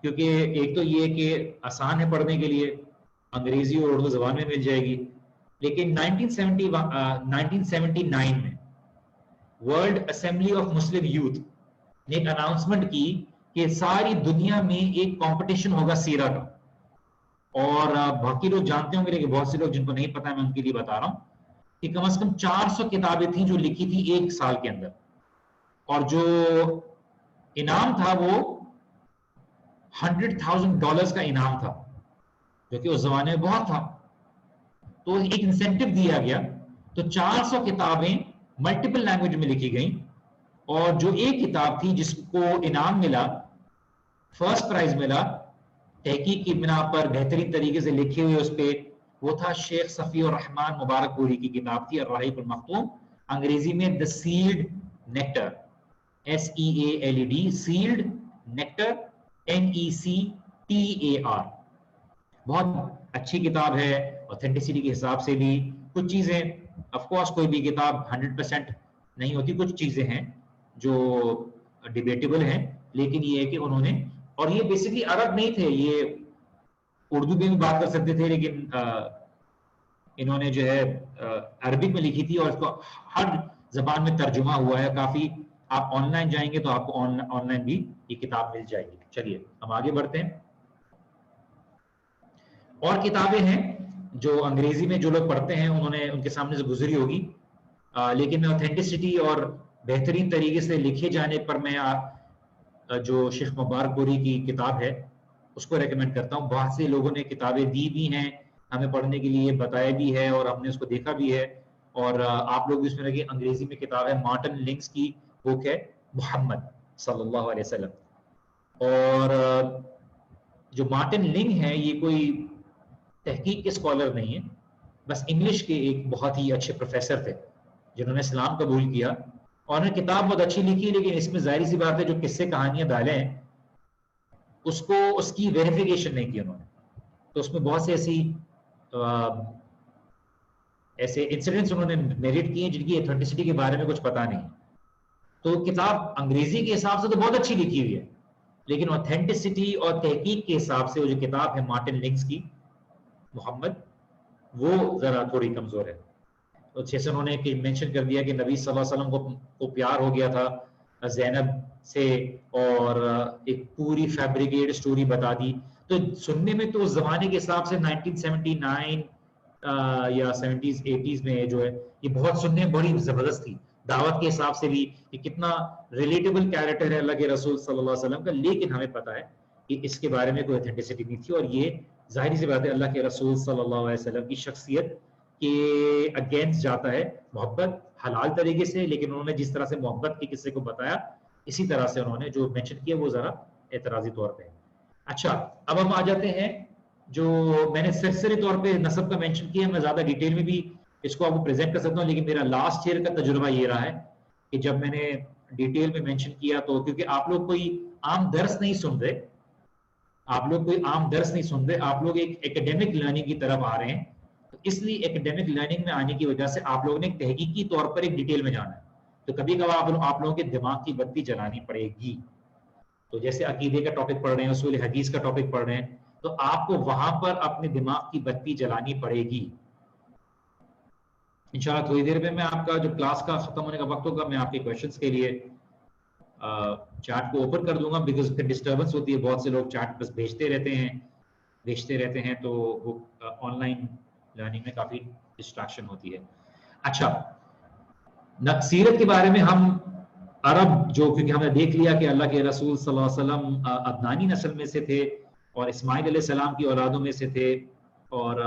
کیونکہ ایک تو یہ کہ آسان ہے پڑھنے کے لیے, انگریزی اور اردو زبان میں مل جائے گی. لیکن 1979 میں world assembly of Muslim youth نے ایک اناؤنسمنٹ کی کہ ساری دنیا میں ایک کمپٹیشن ہوگا سیرہ کا. اور باقی لوگ جانتے ہوں گے لیکن بہت سے لوگ جن کو نہیں پتا ہے میں ان کے لیے بتا رہا ہوں کہ کم از کم 400 کتابیں تھیں جو لکھی تھی ایک سال کے اندر, اور جو انعام تھا وہ $100,000 کا انعام تھا, جو کہ اس زمانے میں بہت تھا. تو ایک انسینٹیو دیا گیا, تو 400 کتابیں ملٹیپل لینگویج میں لکھی گئیں, اور جو ایک کتاب تھی جس کو انعام ملا, فرسٹ پرائز ملا تحقیق کی بنا پر بہترین طریقے سے لکھے ہوئے اس پہ, وہ تھا شیخ صفی الرحمان مبارک پوری کی کتاب تھی الرحیق المختوم, انگریزی میں The Sealed Nectar, SEALED, Sealed Nectar, NECTAR. بہت اچھی کتاب ہے اوتھینٹسٹی کے حساب سے بھی. کچھ چیزیں آف کورس کوئی بھی کتاب 100% نہیں ہوتی, کچھ چیزیں ہیں جو ڈیبیٹیبل ہیں, لیکن یہ ہے کہ انہوں نے, اور یہ بیسکلی عرب نہیں تھے, یہ اردو میں بھی بات کر سکتے تھے, لیکن انہوں نے جو ہے عربک میں لکھی تھی اور اس کو ہر زبان میں ترجمہ ہوا ہے کافی. آپ آن لائن جائیں گے تو آپ کو آن لائن بھی یہ کتاب مل جائے گی. چلیے ہم آگے بڑھتے ہیں. اور کتابیں ہیں جو انگریزی میں جو لوگ پڑھتے ہیں انہوں نے ان کے سامنے سے گزری ہوگی, لیکن میں اوتھینٹسٹی اور بہترین طریقے سے لکھے جانے پر میں جو شیخ مبارک پوری کی کتاب ہے اس کو ریکمینڈ کرتا ہوں. بہت سے لوگوں نے کتابیں دی بھی ہیں ہمیں پڑھنے کے لیے, بتایا بھی ہے, اور ہم نے اس کو دیکھا بھی ہے, اور آپ لوگ بھی اس میں لگے. انگریزی میں کتاب ہے, مارٹن لنکس کی بک ہے محمد صلی اللہ علیہ وسلم. اور جو مارٹن لنگ ہے یہ کوئی تحقیق کے اسکالر نہیں ہے, بس انگلش کے ایک بہت ہی اچھے پروفیسر تھے جنہوں نے اسلام قبول کیا, اور انہوں نے کتاب بہت اچھی لکھی, لیکن اس میں ظاہری سی بات ہے جو قصے کہانیاں ڈالے ہیں اس کو اس کی ویریفیکیشن نہیں کی انہوں نے. تو اس میں بہت سے ایسے انسیڈنٹس انہوں نے نیریٹ کیے جن کی ایتھنٹسٹی کے بارے میں کچھ پتا نہیں. تو کتاب انگریزی کے حساب سے تو بہت اچھی لکھی ہوئی ہے, لیکن اوتھینٹسٹی اور تحقیق کے حساب سے وہ جو کتاب ہے مارٹن لنکس کی محمد, وہ ذرا تھوڑی کمزور ہے. جیسے انہوں نے مینشن کر دیا کہ نبی صلی اللہ علیہ وسلم کو پیار ہو گیا تھا زینب سے, اور ایک پوری فیبریکیٹ سٹوری بتا دی. تو سننے میں تو اس زمانے کے حساب سے 1979 یا 70s 80s میں جو ہے یہ بہت سننے بڑی زبردست تھی. دعوت کے حساب سے بھی یہ کتنا ریلیٹیبل کیریکٹر ہے اللہ کے رسول صلی اللہ علیہ وسلم کا, لیکن ہمیں پتا ہے کہ اس کے بارے میں کوئی اوتھینٹسٹی نہیں تھی. اور یہ ظاہری سی بات ہے اللہ کے رسول صلی اللہ علیہ وسلم کی شخصیت کے اگینسٹ جاتا ہے. محبت حلال طریقے سے, لیکن انہوں نے جس طرح سے محبت کے قصے کو بتایا اسی طرح سے انہوں نے جو مینشن کیا وہ ذرا اعتراضی طور پہ. اچھا, اب ہم آ جاتے ہیں جو میں نے سرسری طور پہ نسب کا مینشن کیا, میں زیادہ ڈیٹیل میں بھی اس کو آپ کو پریزنٹ کر سکتا ہوں, لیکن میرا لاسٹ ایئر کا تجربہ یہ رہا ہے کہ جب میں نے ڈیٹیل میں مینشن کیا تو کیونکہ آپ لوگ کوئی عام درس نہیں سن رہے, آپ لوگ ایک ایکیڈیمک لرننگ کی طرف آ رہے ہیں, تو اس لیے ایکیڈیمک لرننگ میں آنے کی وجہ سے آپ لوگوں نے ایک تحقیقی طور پر ایک ڈیٹیل میں جانا ہے. تو کبھی کبھار آپ لوگوں کے دماغ کی بتی جلانی پڑے گی. تو جیسے عقیدے کا ٹاپک پڑھ رہے ہیں, اصول حدیث کا ٹاپک پڑھ رہے ہیں, تو آپ کو وہاں پر اپنے دماغ کی بتی جلانی پڑے گی. انشاءاللہ تھوڑی دیر میں میں آپ کا جو کلاس کا ختم ہونے کا وقت ہوگا میں آپ کے کویشچنس کے لیے چیٹ کو اوپن کر دوں گا، بیکاز پھر ڈسٹربنس ہوتی ہے، بہت سے لوگ چیٹ بس بھیجتے رہتے ہیں تو وہ آن لائن لرننگ میں کافی ڈسٹریکشن ہوتی ہے. اچھا، سیرت کے بارے میں ہم عرب جو، کیونکہ ہم نے دیکھ لیا کہ اللہ کے رسول صلی اللہ علیہ وسلم عدنانی نسل میں سے تھے اور اسماعیل علیہ السلام کی اولادوں میں سے تھے، اور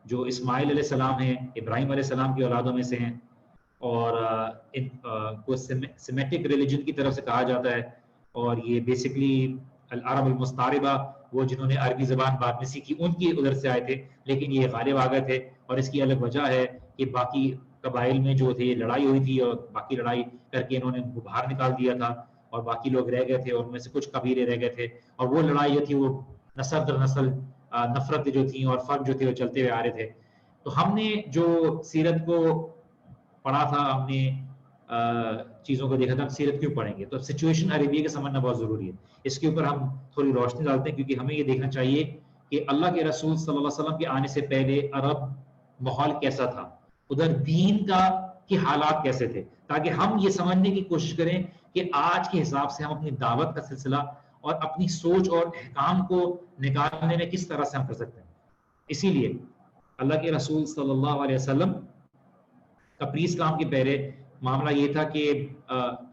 جو اسماعیل علیہ السلام ہیں ابراہیم علیہ السلام کی اولادوں میں سے ہیں، اور ان کو سیمیٹک ریلیجن کی طرف سے کہا جاتا ہے، اور یہ بیسکلی العرب المستعربہ، وہ جنہوں نے عربی زبان بعد میں سیکھی ان کی ادھر سے آئے تھے، لیکن یہ غالب آ گئے تھے. اور اس کی الگ وجہ ہے کہ باقی قبائل میں جو تھے لڑائی ہوئی تھی، اور باقی لڑائی کر کے انہوں نے باہر نکال دیا تھا، اور باقی لوگ رہ گئے تھے، اور ان میں سے کچھ قبیلے رہ گئے تھے، اور وہ لڑائی جو تھی وہ نسل در نسل نفرت جو تھیں اور فرق جو تھے وہ چلتے ہوئے آ رہے تھے. تو ہم نے جو سیرت کو پڑھا تھا، ہم نے چیزوں کو دیکھا تھا، ہم سیرت کیوں پڑھیں گے؟ تو سچویشن عربیہ کا سمجھنا بہت ضروری ہے. اس کے اوپر ہم تھوڑی روشنی ڈالتے ہیں، کیونکہ ہمیں یہ دیکھنا چاہیے کہ اللہ کے رسول صلی اللہ علیہ وسلم کے آنے سے پہلے عرب ماحول کیسا تھا، ادھر دین کا کے حالات کیسے تھے، تاکہ ہم یہ سمجھنے کی کوشش کریں کہ آج کے حساب سے ہم اپنی دعوت کا سلسلہ اور اپنی سوچ اور احکام کو نکالنے میں کس طرح سے ہم کر سکتے ہیں. اسی لیے اللہ کے رسول صلی اللہ علیہ وسلم کا پری اسلام کے پہلے معاملہ یہ تھا کہ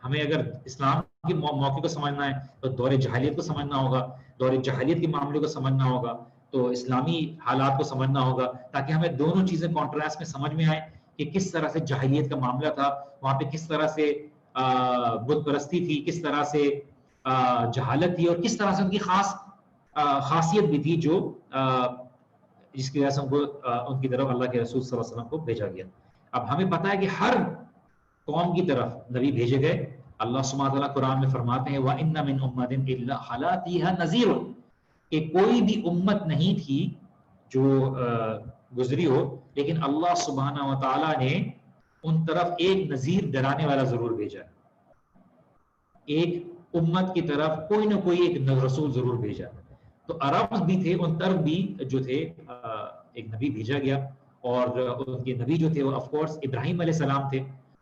ہمیں اگر اسلام کے موقع کو سمجھنا ہے تو دور جاہلیت کو سمجھنا ہوگا، دور جاہلیت کے معاملے کو سمجھنا ہوگا، تو اسلامی حالات کو سمجھنا ہوگا، تاکہ ہمیں دونوں چیزیں کانٹراسٹ میں سمجھ میں آئیں کہ کس طرح سے جاہلیت کا معاملہ تھا، وہاں پہ کس طرح سے بت پرستی تھی، کس طرح سے جہالت تھی، اور کس طرح سے ان کی خاصیت بھی تھی جو جس کی وجہ سے ان کی طرف اللہ کے رسول صلی اللہ علیہ وسلم کو بھیجا گیا. اب ہمیں پتا ہے کہ ہر قوم کی طرف نبی بھیجے گئے. اللہ سبحانہ وتعالیٰ قرآن میں فرماتے ہیں وَإِنَّ مِنْ أُمَّةٍ إِلَّا خَلَا فِيهَا نَذِيرٌ، کہ کوئی بھی امت نہیں تھی جو گزری ہو، لیکن اللہ سبحانہ وتعالیٰ نے ان طرف ایک نذیر ڈرانے والا ضرور بھیجا ہے. ایک امت کی طرف کوئی نہ کوئی ایک رسول ضرور بھیجا. تو عرب بھی تھے، ان طرف بھی جو تھے ایک نبی بھیجا گیا، اور ان کے نبی جو تھے وہ آف کورس ابراہیم علیہ السلام تھے،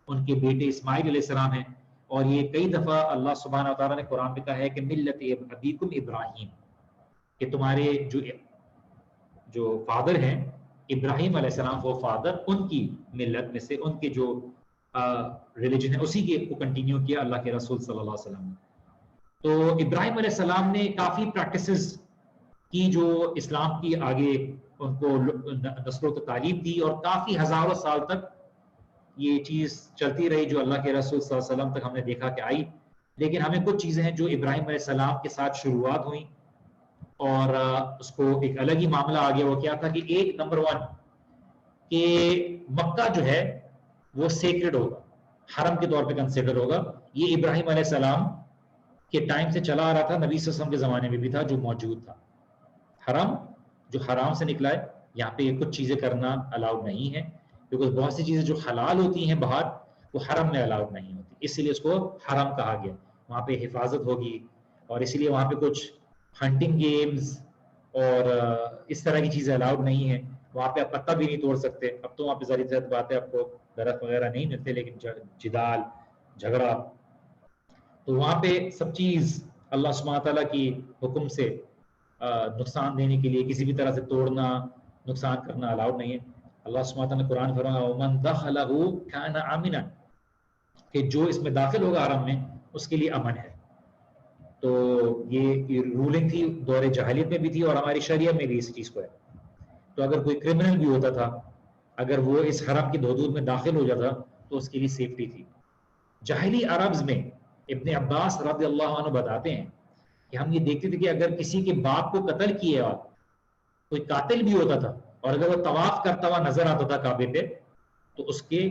ان کے بیٹے اسماعیل علیہ السلام ہیں. اور یہ کئی دفعہ اللہ سبحانہ وتعالیٰ نے قرآن میں کہا ہے کہ ملت ابیکم ابراہیم، کہ تمہارے جو فادر ہیں ابراہیم علیہ السلام، وہ فادر ان کی ملت میں سے، ان کے جو ریلیجن ہے اسی کے کو کنٹینیو کیا اللہ کے رسول صلی اللہ علیہ وسلم نے. تو ابراہیم علیہ السلام نے کافی پریکٹسز کی جو اسلام کی آگے ان کو نسلوں کو تعلیم دی، اور کافی ہزاروں سال تک یہ چیز چلتی رہی جو اللہ کے رسول صلی اللہ علیہ وسلم تک ہم نے دیکھا کہ آئی. لیکن ہمیں کچھ چیزیں ہیں جو ابراہیم علیہ السلام کے ساتھ شروعات ہوئیں، اور اس کو ایک الگ ہی معاملہ آ گیا. وہ کیا تھا کہ ایک نمبر 1 کہ مکہ جو ہے وہ سیکرڈ ہوگا، حرم کے طور پہ کنسیڈر ہوگا. یہ ابراہیم علیہ السلام کے ٹائم سے چلا آ رہا تھا، نبی صلی اللہ علیہ وسلم کے زمانے میں بھی تھا جو موجود تھا. حرم جو حرام سے نکلا ہے، یہاں پہ یہ کچھ چیزیں کرنا الاؤڈ نہیں ہے، کیونکہ بہت سی چیزیں جو حلال ہوتی ہیں باہر وہ حرم میں الاؤڈ نہیں ہوتی، اس لیے اس کو حرم کہا گیا. وہاں پہ حفاظت ہوگی، اور اسی لیے وہاں پہ کچھ ہنٹنگ گیمز اور اس طرح کی چیزیں الاؤڈ نہیں ہیں. وہاں پہ آپ پتہ بھی نہیں توڑ سکتے. اب تو وہاں پہ ظاہر سی بات ہے آپ کو درخت وغیرہ نہیں ملتے، لیکن جدال جھگڑا، تو وہاں پہ سب چیز اللہ سبحانہ تعالیٰ کی حکم سے نقصان دینے کے لیے کسی بھی طرح سے توڑنا، نقصان کرنا الاؤڈ نہیں ہے. اللہ سبحانہ تعالیٰ نے قرآن فرمایا وَمَنْ دَخَلَهُ كَانَ آمِنًا، کہ جو اس میں داخل ہوگا حرم میں اس کے لیے امن ہے. تو یہ رولنگ تھی، دور جاہلیت میں بھی تھی، اور ہماری شریعت میں بھی اس چیز کو ہے. تو اگر کوئی کرمنل بھی ہوتا تھا، اگر وہ اس حرم کی حدود میں داخل ہو جاتا تو اس کے لیے سیفٹی تھی. جاہلی عربز میں ابن عباس رضی اللہ عنہ بتاتے ہیں کہ ہم یہ دیکھتے تھے کہ اگر کسی کے باپ کو قتل کیے اور کوئی قاتل بھی ہوتا تھا، اور اگر وہ طواف کرتا ہوا نظر آتا تھا کعبے پہ، تو اس کے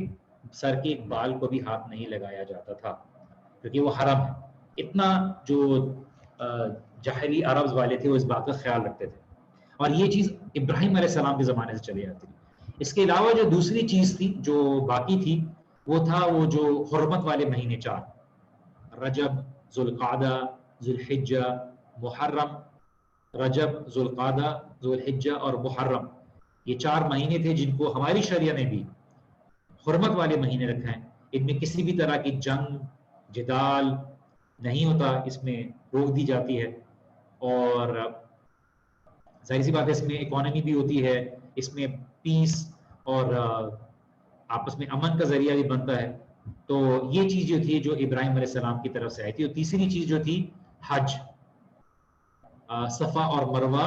سر کے ایک بال کو بھی ہاتھ نہیں لگایا جاتا تھا، کیونکہ وہ حرم ہے. اتنا جو جاہلی عربز والے تھے وہ اس بات کا خیال رکھتے تھے، اور یہ چیز ابراہیم علیہ السلام کے زمانے سے چلی آتی تھی. اس کے علاوہ جو دوسری چیز تھی جو باقی تھی وہ تھا وہ جو حرمت والے مہینے 4، رجب، ذوالقعدہ، ذوالحجہ، محرم. رجب، ذوالقعدہ، ذوالحجہ اور محرم، یہ 4 مہینے تھے جن کو ہماری شریعہ میں بھی حرمت والے مہینے رکھا ہے، ان میں کسی بھی طرح کی جنگ جدال نہیں ہوتا، اس میں روک دی جاتی ہے، اور ظاہر سی بات ہے اس میں اکانومی بھی ہوتی ہے، اس میں پیس اور آپس میں امن کا ذریعہ بھی بنتا ہے. تو یہ چیز جو تھی جو ابراہیم علیہ السلام کی طرف سے آئی تھی. اور تیسری چیز جو تھی حج، صفا اور مروہ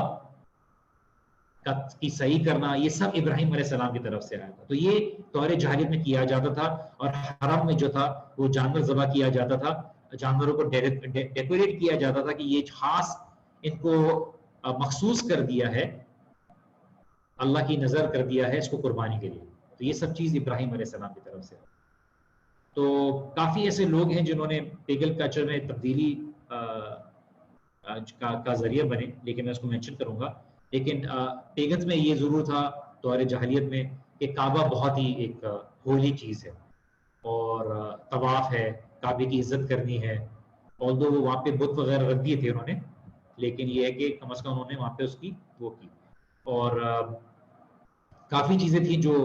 کی صحیح کرنا، یہ سب ابراہیم علیہ السلام کی طرف سے آیا تھا. تو یہ طور جاہلیت میں کیا جاتا تھا، اور حرم میں جو تھا وہ جانور ذبح کیا جاتا تھا، جانوروں کو ڈیکوریٹ کیا جاتا تھا کہ یہ خاص ان کو مخصوص کر دیا ہے، اللہ کی نظر کر دیا ہے اس کو قربانی کے لیے. تو یہ سب چیز ابراہیم علیہ السلام کی طرف سے. تو کافی ایسے لوگ ہیں جنہوں نے پیگل کلچر میں تبدیلی کا ذریعہ بنے، لیکن میں اس کو مینشن کروں گا. لیکن پیگنز میں یہ ضرور تھا دور جاہلیت میں کہ کعبہ بہت ہی ایک ہولی چیز ہے، اور طواف ہے، کعبے کی عزت کرنی ہے. although وہ وہاں پہ بت وغیرہ رکھ دیے تھے انہوں نے، لیکن یہ ہے کہ کم از کم انہوں نے وہاں پہ اس کی وہ کی. اور کافی چیزیں تھیں جو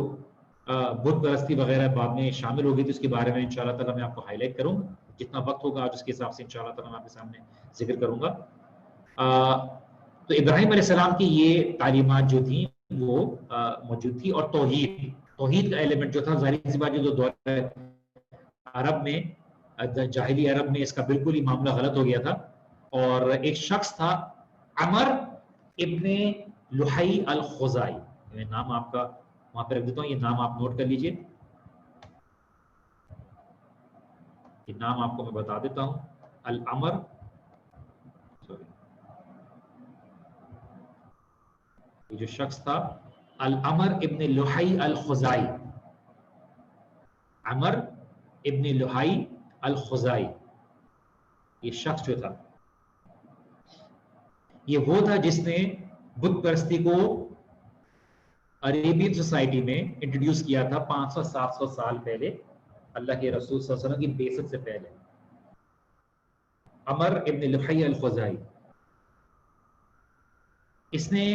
بت پرستی وغیرہ بعد میں شامل ہو گئی تھی، اس کے بارے میں انشاءاللہ تعالیٰ میں آپ کو ہائی لائٹ کروں گا جتنا وقت ہوگا، آج اس کے حساب سے انشاءاللہ تعالیٰ میں آپ کے سامنے ذکر کروں گا. تو ابراہیم علیہ السلام کی یہ تعلیمات جو تھیں وہ موجود تھی. اور توحید کا ایلیمنٹ جو تھا، ظاہر سی بات ہے جو دور عرب میں، جاہلی عرب میں اس کا بالکل ہی معاملہ غلط ہو گیا تھا. اور ایک شخص تھا عمر ابن لحی الخزائی، میں نام آپ کا وہاں پہ رکھ دیتا ہوں، یہ نام آپ نوٹ کر لیجئے، یہ نام آپ کو میں بتا دیتا ہوں. العمر، یہ جو شخص تھا العمر ابن لحی الخزائی، عمر ابن لحی الخزائی، یہ شخص جو تھا یہ وہ تھا جس نے بت پرستی کو عربین سوسائٹی میں انٹروڈیوس کیا تھا 500-700 سال پہلے، اللہ کے رسول صلی اللہ علیہ وسلم کی بعثت سے پہلے. عمر ابن لحی الخزائی، اس نے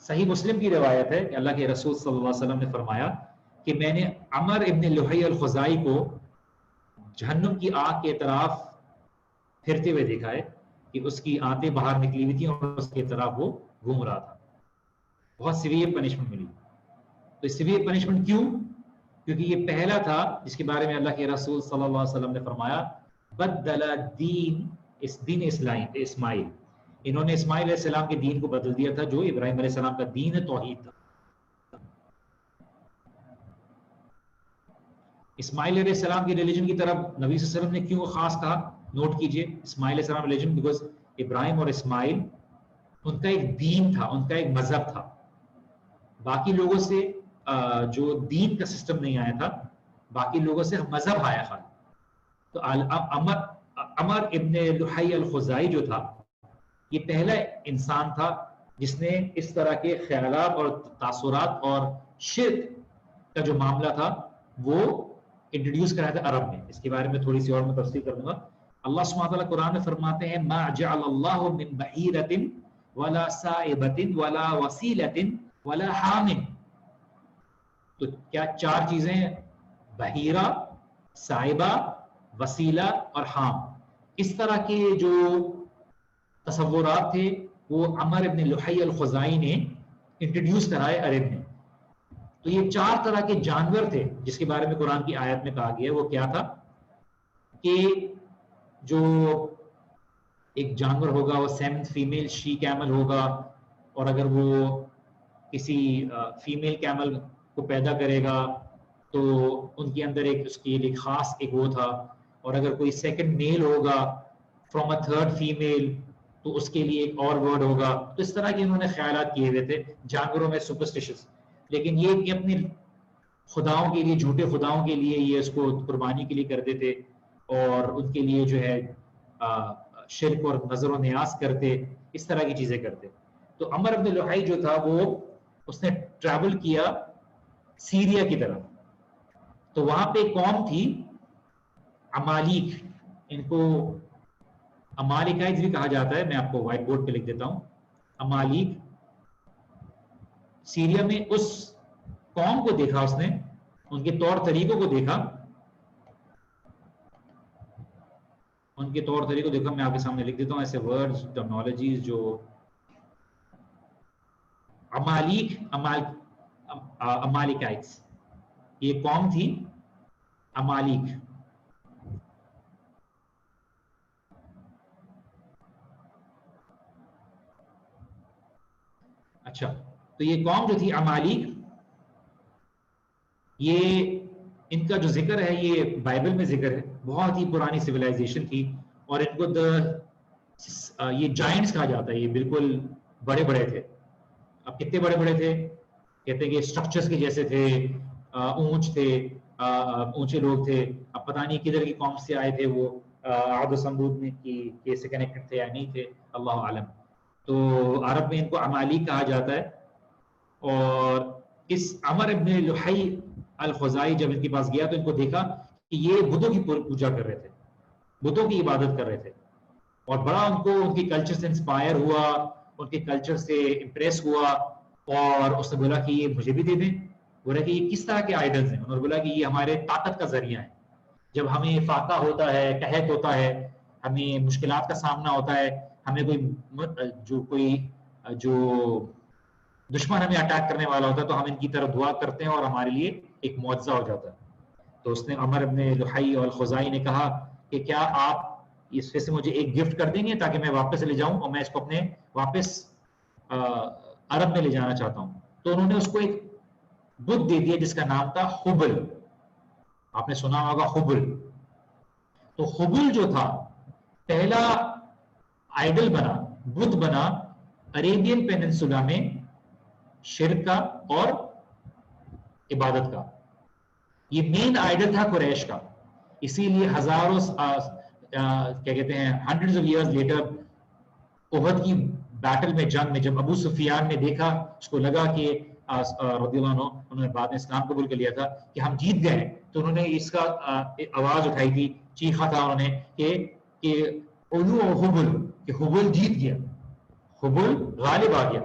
صحیح مسلم کی روایت ہے کہ اللہ کے رسول صلی اللہ علیہ وسلم نے فرمایا کہ میں نے عمر ابن لحی الخزائی کو جہنم کی آگ کے طرف پھرتے ہوئے دیکھا ہے کہ اس کی آنتیں باہر نکلی ہوئی تھیں اور اس کے طرف وہ گھوم رہا تھا. بہت سیویئر پنشمنٹ ملی. تو سیویئر پنشمنٹ کیوں؟ کیونکہ یہ پہلا تھا جس کے بارے میں اللہ کے رسول صلی اللہ علیہ وسلم نے فرمایا بدل دین اسماعیل، انہوں نے اسماعیل علیہ السلام کے دین کو بدل دیا تھا جو ابراہیم علیہ السلام کا دین توحید تھا. اسماعیل علیہ السلام کی ریلیجن کی طرف نبی صلی اللہ علیہ وسلم نے کیوں خاص کہا؟ نوٹ کیجئے، اسماعیل علیہ السلام ریلیجن، بیکاز ابراہیم اور اسماعیل ان کا ایک دین تھا، ان کا ایک مذہب تھا. باقی لوگوں سے جو دین کا سسٹم نہیں آیا تھا، باقی لوگوں سے مذہب آیا تھا. تو عمر ابن لحی الخزائی جو تھا یہ پہلا انسان تھا جس نے اس طرح کے خیالات اور تاثرات اور شرک کا جو معاملہ تھا وہ انٹروڈیوس کرایا تھا عرب میں. اس کے بارے میں تھوڑی سی اور میں تفصیل کروں گا. اللہ سبحانہ وتعالی قرآن میں فرماتے ہیں ما جعل اللہ من بحیرۃ ولا سائبۃ ولا وسیلۃ ولا حام. تو کیا چار چیزیں ہیں؟ بحیرہ، سائبہ، وسیلہ اور حام. اس طرح کے جو تصورات تھے وہ عمر ابن لحی الخزائی نے انٹروڈیوس کرائے عرب میں. تو یہ چار طرح کے جانور تھے جس کے بارے میں قرآن کی آیت میں کہا گیا ہے. وہ کیا تھا کہ جو ایک جانور ہوگا وہ سیونتھ فیمیل شی کیمل ہوگا، اور اگر وہ کسی فیمیل کیمل کو پیدا کرے گا تو ان کے اندر ایک اس کے لیے خاص ایک وہ تھا. اور اگر کوئی سیکنڈ میل ہوگا فرام اے تھرڈ فیمیل تو اس کے لیے ایک اور ورڈ ہوگا. تو اس طرح کے انہوں نے خیالات کیے ہوئے تھے جانوروں میں سپرسٹیشس. لیکن یہ کہ اپنے خداؤں کے لیے، جھوٹے خداؤں کے لیے یہ اس کو قربانی کے لیے کرتے تھے، اور ان کے لیے جو ہے شرک اور نظر و نیاز کرتے، اس طرح کی چیزیں کرتے. تو عمر ابن لحی جو تھا وہ اس نے ٹریول کیا سیریا کی طرف. تو وہاں پہ قوم تھی عمالیق، ان کو عمالقائز بھی کہا جاتا ہے. میں آپ کو وائٹ بورڈ پہ لکھ دیتا ہوں. عمالیق سیریا میں اس قوم کو دیکھا اس نے، ان کے طور طریقوں کو دیکھا، ان کے طور طریقوں دیکھا. میں آپ کے سامنے لکھ دیتا ہوں ایسے ورڈز، ٹرمنالوجیز جو امالیکائٹس، یہ قوم تھی امالیک. اچھا، تو یہ قوم جو تھی امالیک، یہ ان کا جو ذکر ہے یہ بائبل میں ذکر ہے. بہت ہی پرانی سویلائزیشن تھی، اور ان کو یہ جائنٹس کہا جاتا ہے. یہ بالکل بڑے بڑے تھے. اب کتنے بڑے بڑے تھے؟ کہتے ہیں کہ اسٹرکچرز کے جیسے تھے، اونچ تھے، اونچے لوگ تھے. اب پتہ نہیں کدھر کی قوم سے آئے تھے وہ، عاد و سمود میں کی سے کنیکٹڈ تھے یا نہیں تھے، اللہ عالم. تو عرب میں ان کو امالیک کہا جاتا ہے. اور اس عمر ابن لحی الخزائی جب ان کے پاس گیا تو ان کو دیکھا کہ یہ بتوں کی پوجا کر رہے تھے، بتوں کی عبادت کر رہے تھے. اور بڑا ان کو ان کی کلچر سے انسپائر ہوا، ان کے کلچر سے امپریس ہوا. اور اس نے بولا کہ یہ مجھے بھی دے دیں. بولا کہ یہ کس طرح کے آئیڈلز ہیں؟ انہوں نے بولا کہ یہ ہمارے طاقت کا ذریعہ ہے. جب ہمیں فاقہ ہوتا ہے، قحط ہوتا ہے، ہمیں مشکلات کا سامنا ہوتا ہے، ہمیں کوئی دشمن ہمیں اٹیک کرنے والا ہوتا ہے، تو ہم ان کی طرف دعا کرتے ہیں اور ہمارے لیے ایک معجزہ ہو جاتا ہے. تو اس نے عمر ابن لحی الخزائی نے کہا کہ کیا آپ اس سے مجھے ایک گفٹ کر دیں گے تاکہ میں واپس لے جاؤں، اور میں اس کو اپنے واپس عرب میں لے جانا چاہتا ہوں. تو انہوں نے اس کو ایک بت دے دیا جس کا نام تھا حبل. آپ نے سنا ہوگا حبل. تو حبل جو تھا پہلا آئیڈل بنا، بت بنا عربین پیننسولا میں شرک کا اور عبادت کا. یہ مین آئیڈل تھا قریش کا. اسی لیے ہزاروں کیا کہتے ہیں ہنڈریڈز آف ایئرز لیٹر احد کی بیٹل میں، جنگ میں، جب ابو سفیان نے دیکھا، اس کو لگا کہ رضی اللہ عنہ، انہوں نے بعد میں اسلام قبول کر لیا تھا، کہ ہم جیت گئے ہیں. تو انہوں نے اس کا آواز اٹھائی تھی، چیخا تھا انہوں نے کہ اولو حبل، کہ حبل جیت گیا، حبل غالب آ گیا.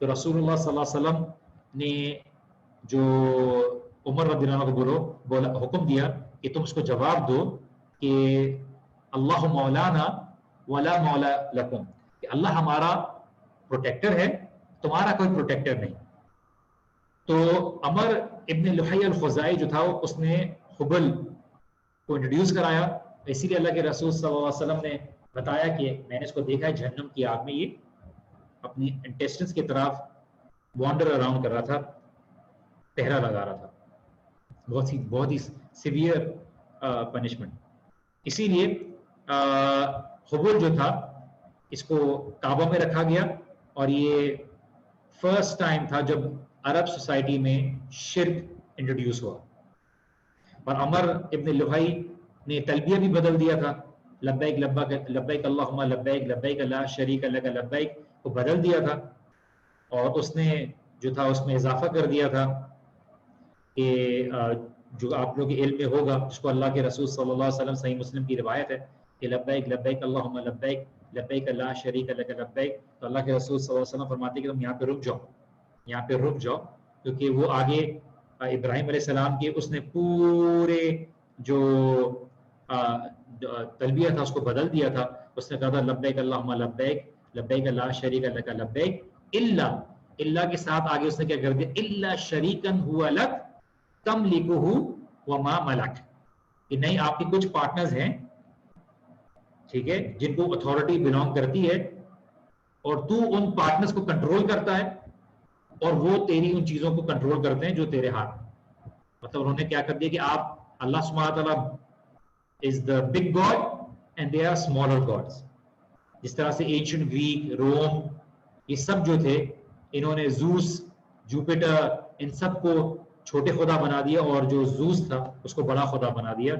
تو رسول اللہ صلی اللہ علیہ وسلم نے جو عمر رضی اللہ عنہ کو بولا حکم دیا کہ تم اس کو جواب دو کہ اللہ مولانا ولا مولا لکم، کہ اللہ ہمارا پروٹیکٹر ہے، تمہارا کوئی پروٹیکٹر نہیں. تو عمر ابن لحی الخزائی جو تھا اس نے حبل کو انٹروڈیوس کرایا. اسی لیے اللہ کے رسول صلی اللہ علیہ وسلم نے بتایا کہ میں نے اس کو دیکھا ہے جہنم کی آگ میں، یہ اپنی انٹیسٹنس کی طرف وانڈر اراؤنڈ کر رہا تھا، پہرا لگا رہا تھا. بہت ہی سیویئر پنشمنٹ. اسی لیے حبل جو تھا اس کو کعبہ میں رکھا گیا، اور یہ فرسٹ ٹائم تھا جب عرب سوسائٹی میں شرک انٹروڈیوس ہوا. اور عمر ابن لحی نے تلبیہ بھی بدل دیا تھا، لبیک لبیک اللہم لبیک لبیک لا شریک لک لبیک کو بدل دیا تھا. اور اس نے جو تھا اس میں اضافہ کر دیا تھا کہ جو آپ لوگ کے علم میں ہوگا، جس کو اللہ کے رسول صلی اللہ علیہ وسلم، صحیح مسلم کی روایت ہے کہ لبیک لبیک اللہم لبیک لبیک لا شریک لک لبیک. تو اللہ کے رسول صلی اللہ علیہ وسلم فرماتے ہیں کہ تم یہاں پہ رک جاؤ، یہاں پہ رک جاؤ، کیونکہ وہ آگے ابراہیم علیہ السلام کے اس نے پورے جو تلبیہ تھا اس کو بدل دیا تھا. اس نے کہا تھا لبیک اللہم لبیک لبیک لا شریک لک لبیک اللہ کے ساتھ آگے اس نے کیا کر دیا، الا شریکن ہوا لک تملکہ وما ملک، کہ نہیں آپ کے کچھ پارٹنرز ہیں، ٹھیک ہے، جن کو اتھارٹی بلانگ کرتی ہے، اور تو ان پارٹنرز کو کنٹرول کرتا ہے، اور وہ تیری ان چیزوں کو کنٹرول کرتے ہیں جو تیرے ہاتھ. مطلب انہوں نے کیا کر دیا کہ آپ، اللہ سبحانہ تعالیٰ is the big God and they are smaller gods. جس طرح سے ancient گریک، روم، یہ سب جو تھے، انہوں نے زوس، جوپیٹر، ان سب کو چھوٹے خدا بنا دیا، اور جو زوس تھا اس کو بڑا خدا بنا دیا.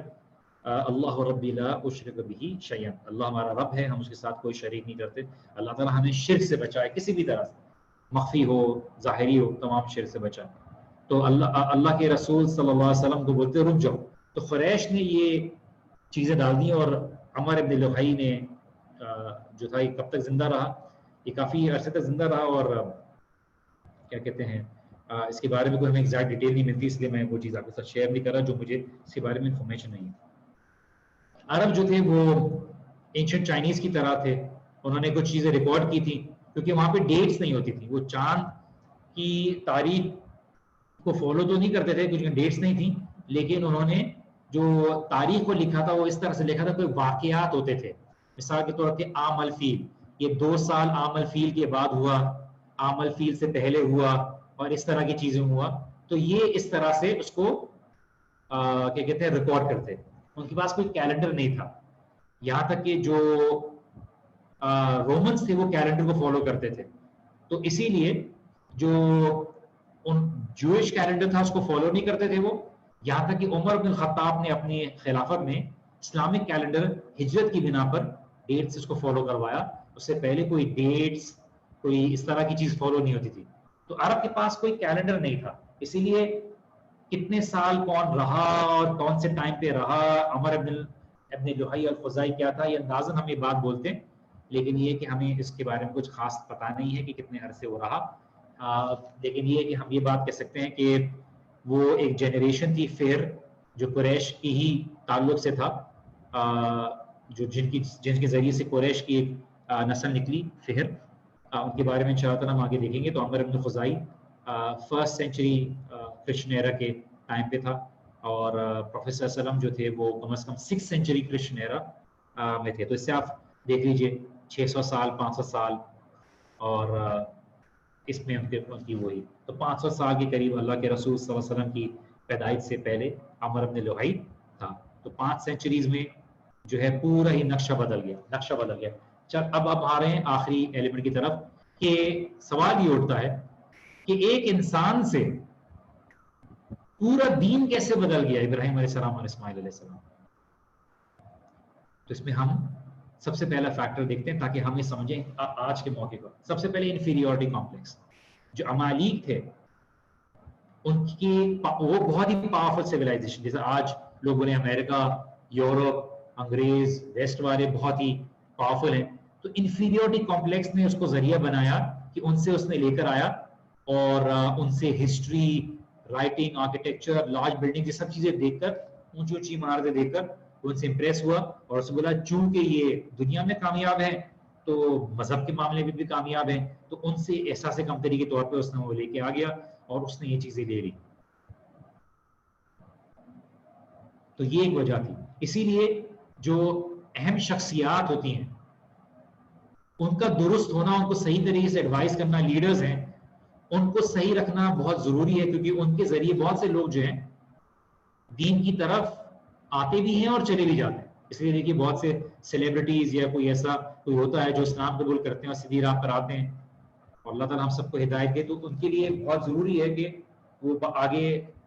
اللہ ربی لا اشرک بہ شیئا، اللہ ہمارا رب ہے، ہم اس کے ساتھ کوئی شریک نہیں کرتے. اللہ تعالیٰ ہمیں شرک سے بچائے، کسی بھی طرح سے، مخفی ہو ظاہری ہو، تمام شرک سے بچائے. تو اللہ کے رسول صلی اللہ علیہ وسلم کو بولتے رک جاؤ. تو قریش نے یہ چیزیں ڈال دی، اور عمر ابن لحی نے جو تھا یہ کب تک زندہ رہا، یہ کافی عرصے تک زندہ رہا، اور کیا کہتے ہیں اس کے بارے میں کوئی ہمیں ایگزیکٹ ڈیٹیل نہیں ملتی، اس لیے میں وہ چیز آپ کے ساتھ شیئر نہیں کر رہا جو مجھے اس کے بارے میں انفارمیشن نہیں ہے۔ عرب جو تھے وہ اینشنٹ چائنیز کی طرح تھے، انہوں نے کچھ چیزیں ریکارڈ کی تھی کیونکہ وہاں پہ ڈیٹس نہیں ہوتی تھی، وہ چاند کی تاریخ کو فالو تو نہیں کرتے تھے کچھ ڈیٹس نہیں تھیں، لیکن انہوں نے جو تاریخ کو لکھا تھا وہ اس طرح سے لکھا تھا، کوئی واقعات ہوتے تھے، مثال کے طور پہ عام الفیل، یہ 2 سال عام الفیل کے بعد ہوا، عام الفیل سے پہلے ہوا، اور اس طرح کی چیزیں ہوا، تو یہ اس طرح سے اس کو کیا کہتے ہیں ریکارڈ کرتے۔ ان کے پاس کوئی کیلنڈر نہیں تھا، یہاں تک کہ جو رومنس تھے وہ کیلنڈر کو فالو کرتے تھے، تو اسی لیے جو ان جوئش کیلنڈر تھا اس کو فالو نہیں کرتے تھے وہ، یہاں تک کہ عمر بن الخطاب نے اپنی خلافت میں اسلامک کیلنڈر ہجرت کی بنا پر ڈیٹس اس کو فالو کروایا، اس سے پہلے کوئی ڈیٹس کوئی اس طرح کی چیز فالو نہیں ہوتی تھی۔ تو عرب کے پاس کوئی کیلنڈر نہیں تھا، اسی لیے کتنے سال کون رہا اور کون سے ٹائم پہ رہا، عمر ابن لحی الخزاعی کیا تھا، یہ اندازاً ہم یہ بات بولتے ہیں، لیکن یہ کہ ہمیں اس کے بارے میں کچھ خاص پتہ نہیں ہے کہ کتنے عرصے وہ رہا، لیکن یہ کہ ہم یہ بات کہہ سکتے ہیں کہ وہ ایک جنریشن تھی فہر جو قریش کی ہی تعلق سے تھا، جو جن کے ذریعے سے قریش کی ایک نسل نکلی فہر، ان کے بارے میں انشاءاللہ تعالیٰ ہم آگے دیکھیں گے۔ تو عمر ابن خزاعی فرسٹ سینچری کرسچن ایرا کے ٹائم پہ تھا، اور پروفیٹ صلی اللہ علیہ وسلم جو تھے وہ کم از کم 6 سینچری کرسچن ایرا میں تھے، تو اس سے آپ دیکھ لیجئے 600 سال 500 سال، اور اس میں ان کی وہی تو 500 سال کے قریب اللہ کے رسول صلی اللہ علیہ وسلم کی پیدائش سے پہلے عمر ابن لحی تھا، تو 5 سینچریز میں جو ہے پورا ہی نقشہ بدل گیا۔ چل اب آ رہے ہیں آخری ایلیمنٹ کی طرف، کہ سوال یہ اٹھتا ہے کہ ایک انسان سے پورا دین کیسے بدل گیا، ابراہیم علیہ السلام اور اسماعیل علیہ السلام۔ تو اس میں ہم سب سے پہلا فیکٹر دیکھتے ہیں تاکہ ہم یہ سمجھیں آج کے موقع پر۔ سب سے پہلے انفیریورٹی کمپلیکس، جو امالیک تھے ان کی وہ بہت ہی پاورفل سیولائزیشن، جیسے آج لوگ بولے امریکہ، یورپ، انگریز، ویسٹ والے بہت ہی پاورفل ہیں، تو انفیریورٹی کمپلیکس نے اس کو ذریعہ بنایا کہ ان سے اس نے لے کر آیا، اور ان سے history, writing, architecture, large building, یہ سب چیزیں دیکھ کر، اونچی اونچی عمارتیں دیکھ کر ان سے امپریس ہوا، اور اس نے بولا چونکہ یہ دنیا میں کامیاب ہے تو مذہب کے معاملے میں بھی کامیاب ہیں، تو ان سے احساس کمتری کے طور پہ اس نے وہ لے کے آ گیا اور اس نے یہ چیزیں لے لی۔ تو یہ ایک وجہ تھی، اسی لیے جو اہم شخصیات ہوتی ہیں ان کا درست ہونا، ان کو صحیح طریقے سے ایڈوائز کرنا، لیڈرز ہیں ان کو صحیح رکھنا بہت ضروری ہے، کیونکہ ان کے ذریعے بہت سے لوگ جو ہیں دین کی طرف آتے بھی ہیں اور چلے بھی جاتے ہیں۔ اس لیے دیکھیے بہت سے سیلیبریٹیز یا کوئی ایسا کوئی ہوتا ہے جو اسلام قبول کرتے ہیں اور سیدھی راہ پر آتے ہیں، اور اللہ تعالیٰ ہم سب کو ہدایت دے، تو ان کے لیے بہت ضروری ہے کہ وہ آگے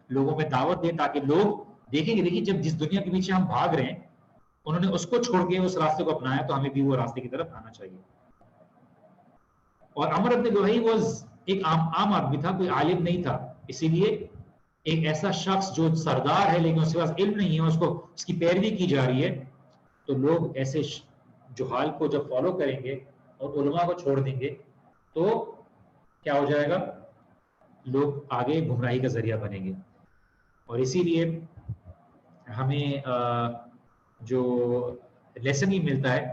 لوگوں میں دعوت دیں، تاکہ لوگ دیکھیں گے دیکھیے جب جس دنیا کے پیچھے ہم بھاگ رہے ہیں انہوں نے اس کو چھوڑ کے اس راستے کو اپنایا، تو ہمیں بھی وہ راستے کی طرف آنا چاہیے۔ اور عمر ابن لحی ایک عام آدمی تھا، کوئی عالم نہیں تھا، اسی لیے ایک ایسا شخص جو سردار ہے لیکن اس کے پاس علم نہیں ہے، اس کی پیروی کی جا رہی ہے، تو لوگ ایسے جہال کو جب فالو کریں گے اور علماء کو چھوڑ دیں گے تو کیا ہو جائے گا، لوگ آگے گمراہی کا ذریعہ بنیں گے۔ اور اسی لیے ہمیں جو لیسن ہی ملتا ہے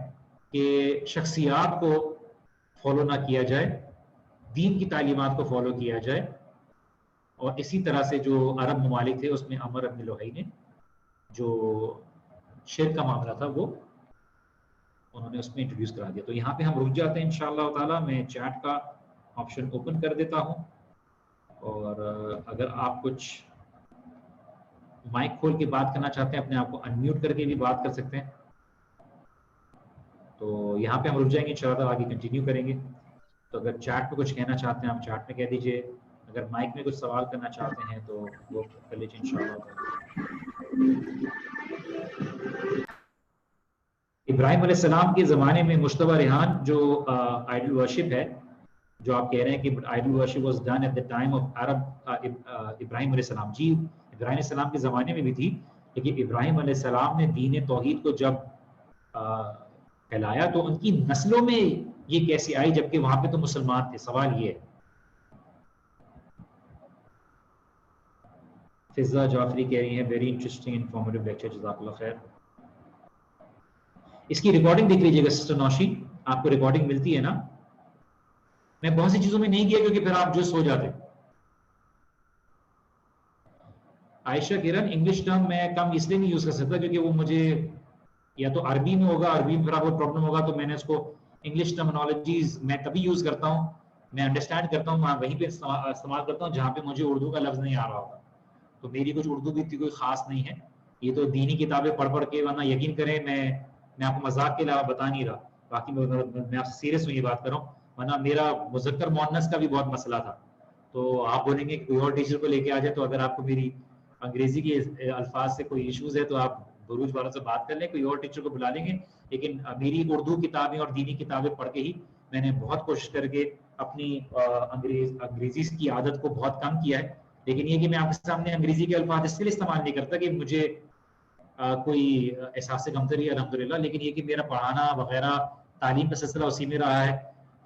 کہ شخصیات کو فالو نہ کیا جائے، دین کی تعلیمات کو فالو کیا جائے، اور اسی طرح سے جو عرب ممالک تھے اس میں عمر ابن لحی نے جو شرک کا معاملہ تھا وہ انہوں نے اس میں انٹروڈیوس کرا دیا۔ تو یہاں پہ ہم رک جاتے ہیں انشاءاللہ تعالی، میں چیٹ کا آپشن اوپن کر دیتا ہوں، اور اگر آپ کچھ مائک کھول کے بات کرنا چاہتے ہیں اپنے آپ کو انمیوٹ کر کے بھی بات کر سکتے ہیں۔ تو یہاں پہ ہم رک جائیں گے، انشاءاللہ آگے کنٹینیو کریں گے۔ تو اگر چیٹ پہ کچھ کہنا چاہتے ہیں آپ چیٹ میں کہہ دیجئے، اگر مائک میں کچھ سوال کرنا چاہتے ہیں تو وہ کر لیجیے انشاءاللہ۔ ابراہیم علیہ السلام کے زمانے میں مشتبہ ریحان جو آئیڈل ورشپ ہے، جو آپ کہہ رہے ہیں کہ idol worship was done at the time of Arab, Ibrahim علیہ السلام، جی ابراہیم علیہ السلام کے زمانے میں بھی تھی، لیکن ابراہیم علیہ السلام نے دین توحید کو جب پھیلایا تو ان کی نسلوں میں یہ کیسے آئی جبکہ وہاں پہ تو مسلمان تھے؟ سوال یہ ہے۔ فضا جعفری کہہ رہی ہیں ویری انٹرسٹنگ انفارمیٹیو لیکچر، جزاک اللہ خیر. اس کی ریکارڈنگ دیکھ لیجیے گا سسٹر نوشی، آپ کو ریکارڈنگ ملتی ہے نا؟ میں بہت سی چیزوں میں نہیں کیا کیونکہ پھر آپ جو سو جاتے. عائشہ کرن انگلش ٹرم میں کم اس لیے نہیں یوز کر سکتا کیونکہ وہ مجھے یا تو عربی میں ہوگا، عربی میں کوئی پرابلم ہوگا، تو میں نے اس کو انگلش ٹرمنالوجیز میں تبھی یوز کرتا ہوں، میں انڈرسٹینڈ کرتا ہوں وہیں پہ استعمال کرتا ہوں جہاں پہ مجھے اردو کا لفظ نہیں آ رہا ہوگا. تو میری کچھ اردو بھی اتنی کوئی خاص نہیں ہے، یہ تو دینی کتابیں پڑھ پڑھ کے، ورنہ یقین کریں میں آپ کو مذاق کے علاوہ بتا نہیں رہا، باقی میں آپ سے سیریس ہوں یہ بات کر رہا ہوں، ورنہ میرا مذکر مؤنث کا بھی بہت مسئلہ تھا. تو آپ بولیں گے کہ کوئی اور ٹیچر کو لے کے آ جائے، تو اگر آپ کو میری انگریزی کے الفاظ سے کوئی ایشوز ہے تو آپ بروج والوں سے بات کر لیں، کوئی اور ٹیچر کو بلا لیں گے. لیکن میری اردو کتابیں اور دینی کتابیں پڑھ کے ہی میں نے بہت کوشش کر کے اپنی انگریزی کی عادت کو بہت کم کیا ہے. لیکن یہ کہ میں آپ کے سامنے انگریزی کے الفاظ اس لیے استعمال نہیں کرتا کہ مجھے کوئی احساس کمتری ہے الحمدللہ، لیکن یہ کہ میرا پڑھانا وغیرہ تعلیم کا سلسلہ اسی میں رہا ہے،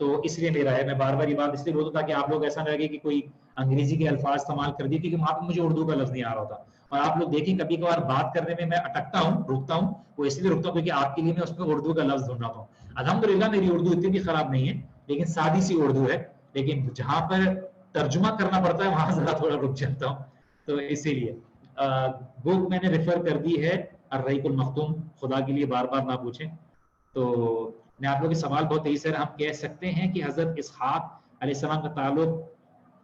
تو اس لیے میرا ہے. میں بار بار یہ بات اس لیے بولتا تاکہ آپ لوگ ایسا نہ لگے کہ کوئی انگریزی کے الفاظ استعمال کر دیے، کیونکہ وہاں پہ مجھے اردو کا لفظ نہیں آ رہا ہوتا. اور آپ لوگ دیکھیں کبھی کبھار بات کرنے میں اٹکتا ہوں، رکتا ہوں، وہ اس لیے رکتا ہوں کیونکہ آپ کے لیے میں اس میں اردو کا لفظ ڈھونڈ رہا ہوں. الحمدللہ میری اردو اتنی بھی خراب نہیں ہے، لیکن سادی سی اردو ہے، لیکن جہاں پر ترجمہ کرنا پڑتا ہے وہاں ذرا تھوڑا رک جاتا ہوں. تو اسی لیے بک میں نے ریفر کر دی ہے الرحیق المختوم، خدا کے لیے بار بار نہ پوچھیں. تو میں آپ لوگوں کے سوال بہت تیزی سے، ہم کہہ سکتے ہیں کہ حضرت اسحاق علیہ السلام کا تعلق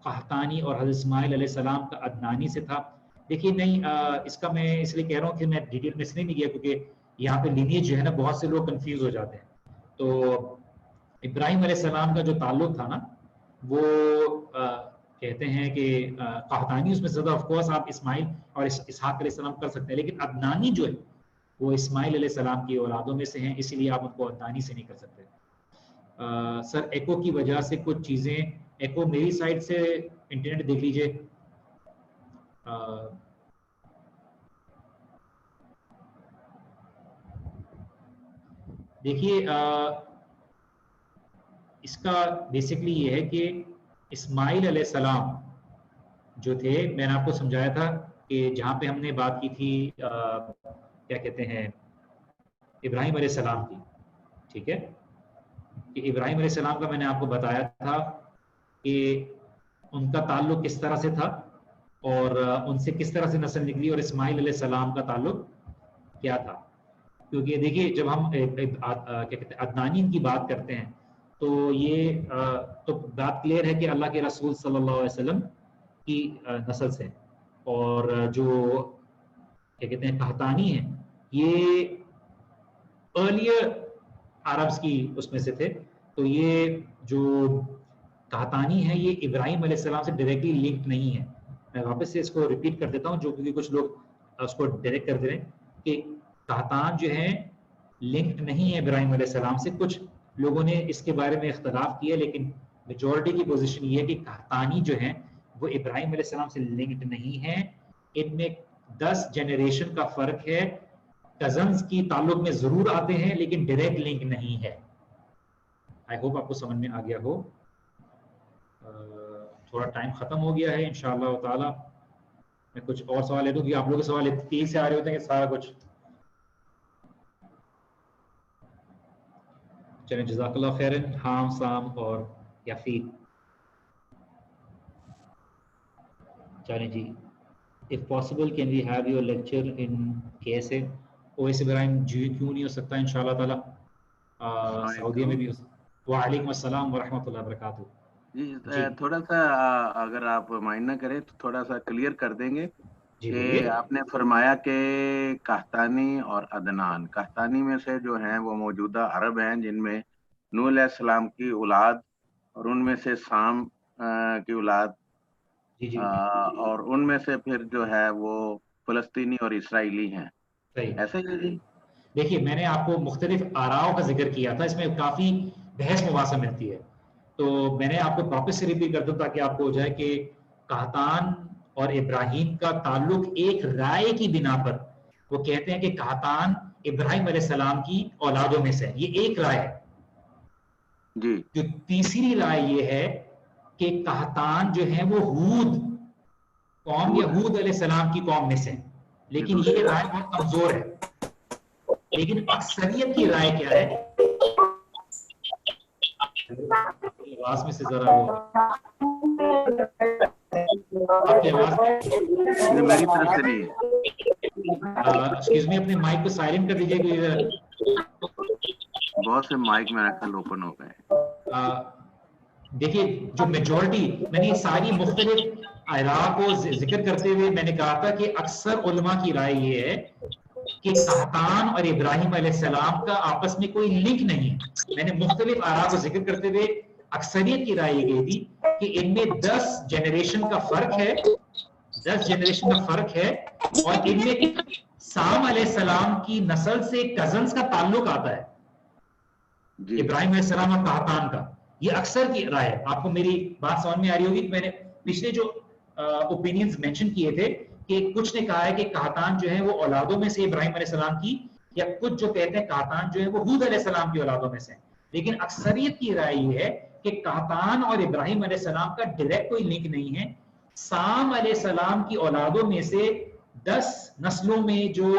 قحطانی اور حضرت اسماعیل علیہ السلام کا عدنانی سے تھا. دیکھیے نہیں، اس کا میں اس لیے کہہ رہا ہوں کہ میں ڈیٹیل میں اس لیے نہیں گیا کیونکہ یہاں پہ لینیج جو ہے نا بہت سے لوگ کنفیوز ہو جاتے ہیں. تو ابراہیم علیہ السلام کا جو تعلق تھا نا وہ کہتے ہیں کہ قحطانی اس میں زیادہ، آف کورس آپ اسماعیل اور اسحاق علیہ السلام کر سکتے ہیں، لیکن عدنانی جو ہے وہ اسماعیل علیہ السلام کی اولادوں میں سے ہیں، اسی لیے آپ ان کو عدنانی سے نہیں کر سکتے. سر ایکو کی وجہ سے کچھ چیزیں، ایکو میری سائڈ سے انٹرنیٹ دیکھ لیجئے. دیکھیے اس کا بیسکلی یہ ہے کہ اسماعیل علیہ السلام جو تھے، میں نے آپ کو سمجھایا تھا کہ جہاں پہ ہم نے بات کی تھی کیا کہتے ہیں ابراہیم علیہ السلام کی، ٹھیک ہے، کہ ابراہیم علیہ السلام کا میں نے آپ کو بتایا تھا کہ ان کا تعلق کس طرح سے تھا اور ان سے کس طرح سے نسل نکلی، اور اسماعیل علیہ السلام کا تعلق کیا تھا. کیونکہ دیکھیے جب ہم کیا کہتے ہیں عدنانی کی بات کرتے ہیں تو یہ تو بات کلیئر ہے کہ اللہ کے رسول صلی اللہ علیہ وسلم کی نسل سے، اور جو کیا کہتے ہیں قحطانی ہیں یہ ارلیئر عربز کی اس میں سے تھے. تو یہ جو قحطانی ہے یہ ابراہیم علیہ السلام سے ڈائریکٹلی لنکڈ نہیں ہے. میں واپس سے اس کو ریپیٹ کر دیتا ہوں جو کیونکہ کچھ لوگ اس کو ڈائریکٹ کر دے رہے ہیں کہ قحطان جو ہے لنکڈ نہیں ہے ابراہیم علیہ السلام سے. کچھ لوگوں نے اس کے بارے میں اختلاف کیا، لیکن میجورٹی کی پوزیشن یہ ہے کہ قحطانی جو ہیں وہ ابراہیم علیہ السلام سے لنکڈ نہیں ہے. ان میں 10 جنریشن کا فرق ہے، کزنز کی تعلق میں ضرور آتے ہیں لیکن ڈائریکٹ لنک نہیں ہے. آئی ہوپ آپ کو سمجھ میں آ گیا ہو. تھوڑا ٹائم ختم ہو گیا ہے، انشاءاللہ تعالی میں کچھ اور سوال لے دوں کہ آپ لوگوں کے سوال اتنی تیز سے آ رہے ہوتے ہیں کہ سارا کچھ. چلیں جزاک اللہ خیرن. حام، سام اور یافید، چلیں جی. if possible can we have your lecture in KSA OS ابراہیم جی کیوں نہیں ہو سکتا انشاءاللہ تعالی سعودیہ میں بھی ہو سکتا. وعلیکم السلام ورحمۃ اللہ وبرکاتہ. جی تھوڑا سا اگر آپ مائنڈ نہ کریں تو تھوڑا سا کلیئر کر دیں گے کہ آپ نے فرمایا کہ قحطانی اور عدنان، قحطانی میں سے جو ہیں وہ موجودہ عرب ہیں جن میں نوح علیہ السلام کی اولاد اور ان میں سے سام کی اولاد، اور ان میں سے پھر جو ہے وہ فلسطینی اور اسرائیلی ہیں. ایسا ہی ہے جی. دیکھیے میں نے آپ کو مختلف آراؤ کا ذکر کیا تھا، اس میں کافی بحث مباحثہ ملتی ہے، تو میں نے آپ کو واپس سے ریپیٹ کر دوں تاکہ آپ کو ہو جائے کہ قحطان اور ابراہیم کا تعلق ایک رائے کی بنا پر، وہ کہتے ہیں کہ قحطان ابراہیم علیہ السلام کی اولادوں میں سے، یہ ایک رائے ہے جی. جو تیسری رائے یہ ہے کہ قحطان جو ہے وہ ہود قوم یہود علیہ السلام کی قوم میں سے، لیکن یہ رائے بہت کمزور ہے. لیکن اکثریت کی رائے کیا ہے؟ آواز میں سے ذرا آپ کی آواز میری طرف سے نہیں ہے. ایکسکیوز می، اپنے مائک کو سائلنٹ کر دیجیے کہ بہت سے مائک میرا خیال اوپن ہو گئے. دیکھیے جو میجورٹی، میں نے ساری مختلف آراء کو ذکر کرتے ہوئے میں نے کہا تھا کہ اکثر علماء کی رائے یہ ہے کہ قحطان اور ابراہیم علیہ السلام کا آپس میں کوئی لنک نہیں ہے. میں نے مختلف آراء کو ذکر کرتے ہوئے اکثریت کی رائے یہ گئی تھی کہ ان میں 10 جنریشن کا فرق ہے، 10 جنریشن کا فرق ہے، اور ان میں سام علیہ السلام کی نسل سے کزنز کا تعلق آتا ہے، ابراہیم علیہ السلام اور قحطان کا. یہ اکثر کی رائے ہے. آپ کو میری بات سمجھ میں آ رہی ہوگی. میں نے پچھلے جو اوپینینز مینشن کیے تھے کہ کچھ نے کہا ہے کہ قحطان جو ہے وہ اولادوں میں سے ابراہیم علیہ السلام کی، یا کچھ جو کہتے ہیں قحطان جو ہے وہ ہود علیہ السلام کی اولادوں میں سے. لیکن اکثریت کی رائے یہ ہے کہ قحطان اور ابراہیم علیہ السلام کا ڈائریکٹ کوئی لنک نہیں ہے. سام علیہ السلام کی اولادوں میں سے 10 نسلوں میں جو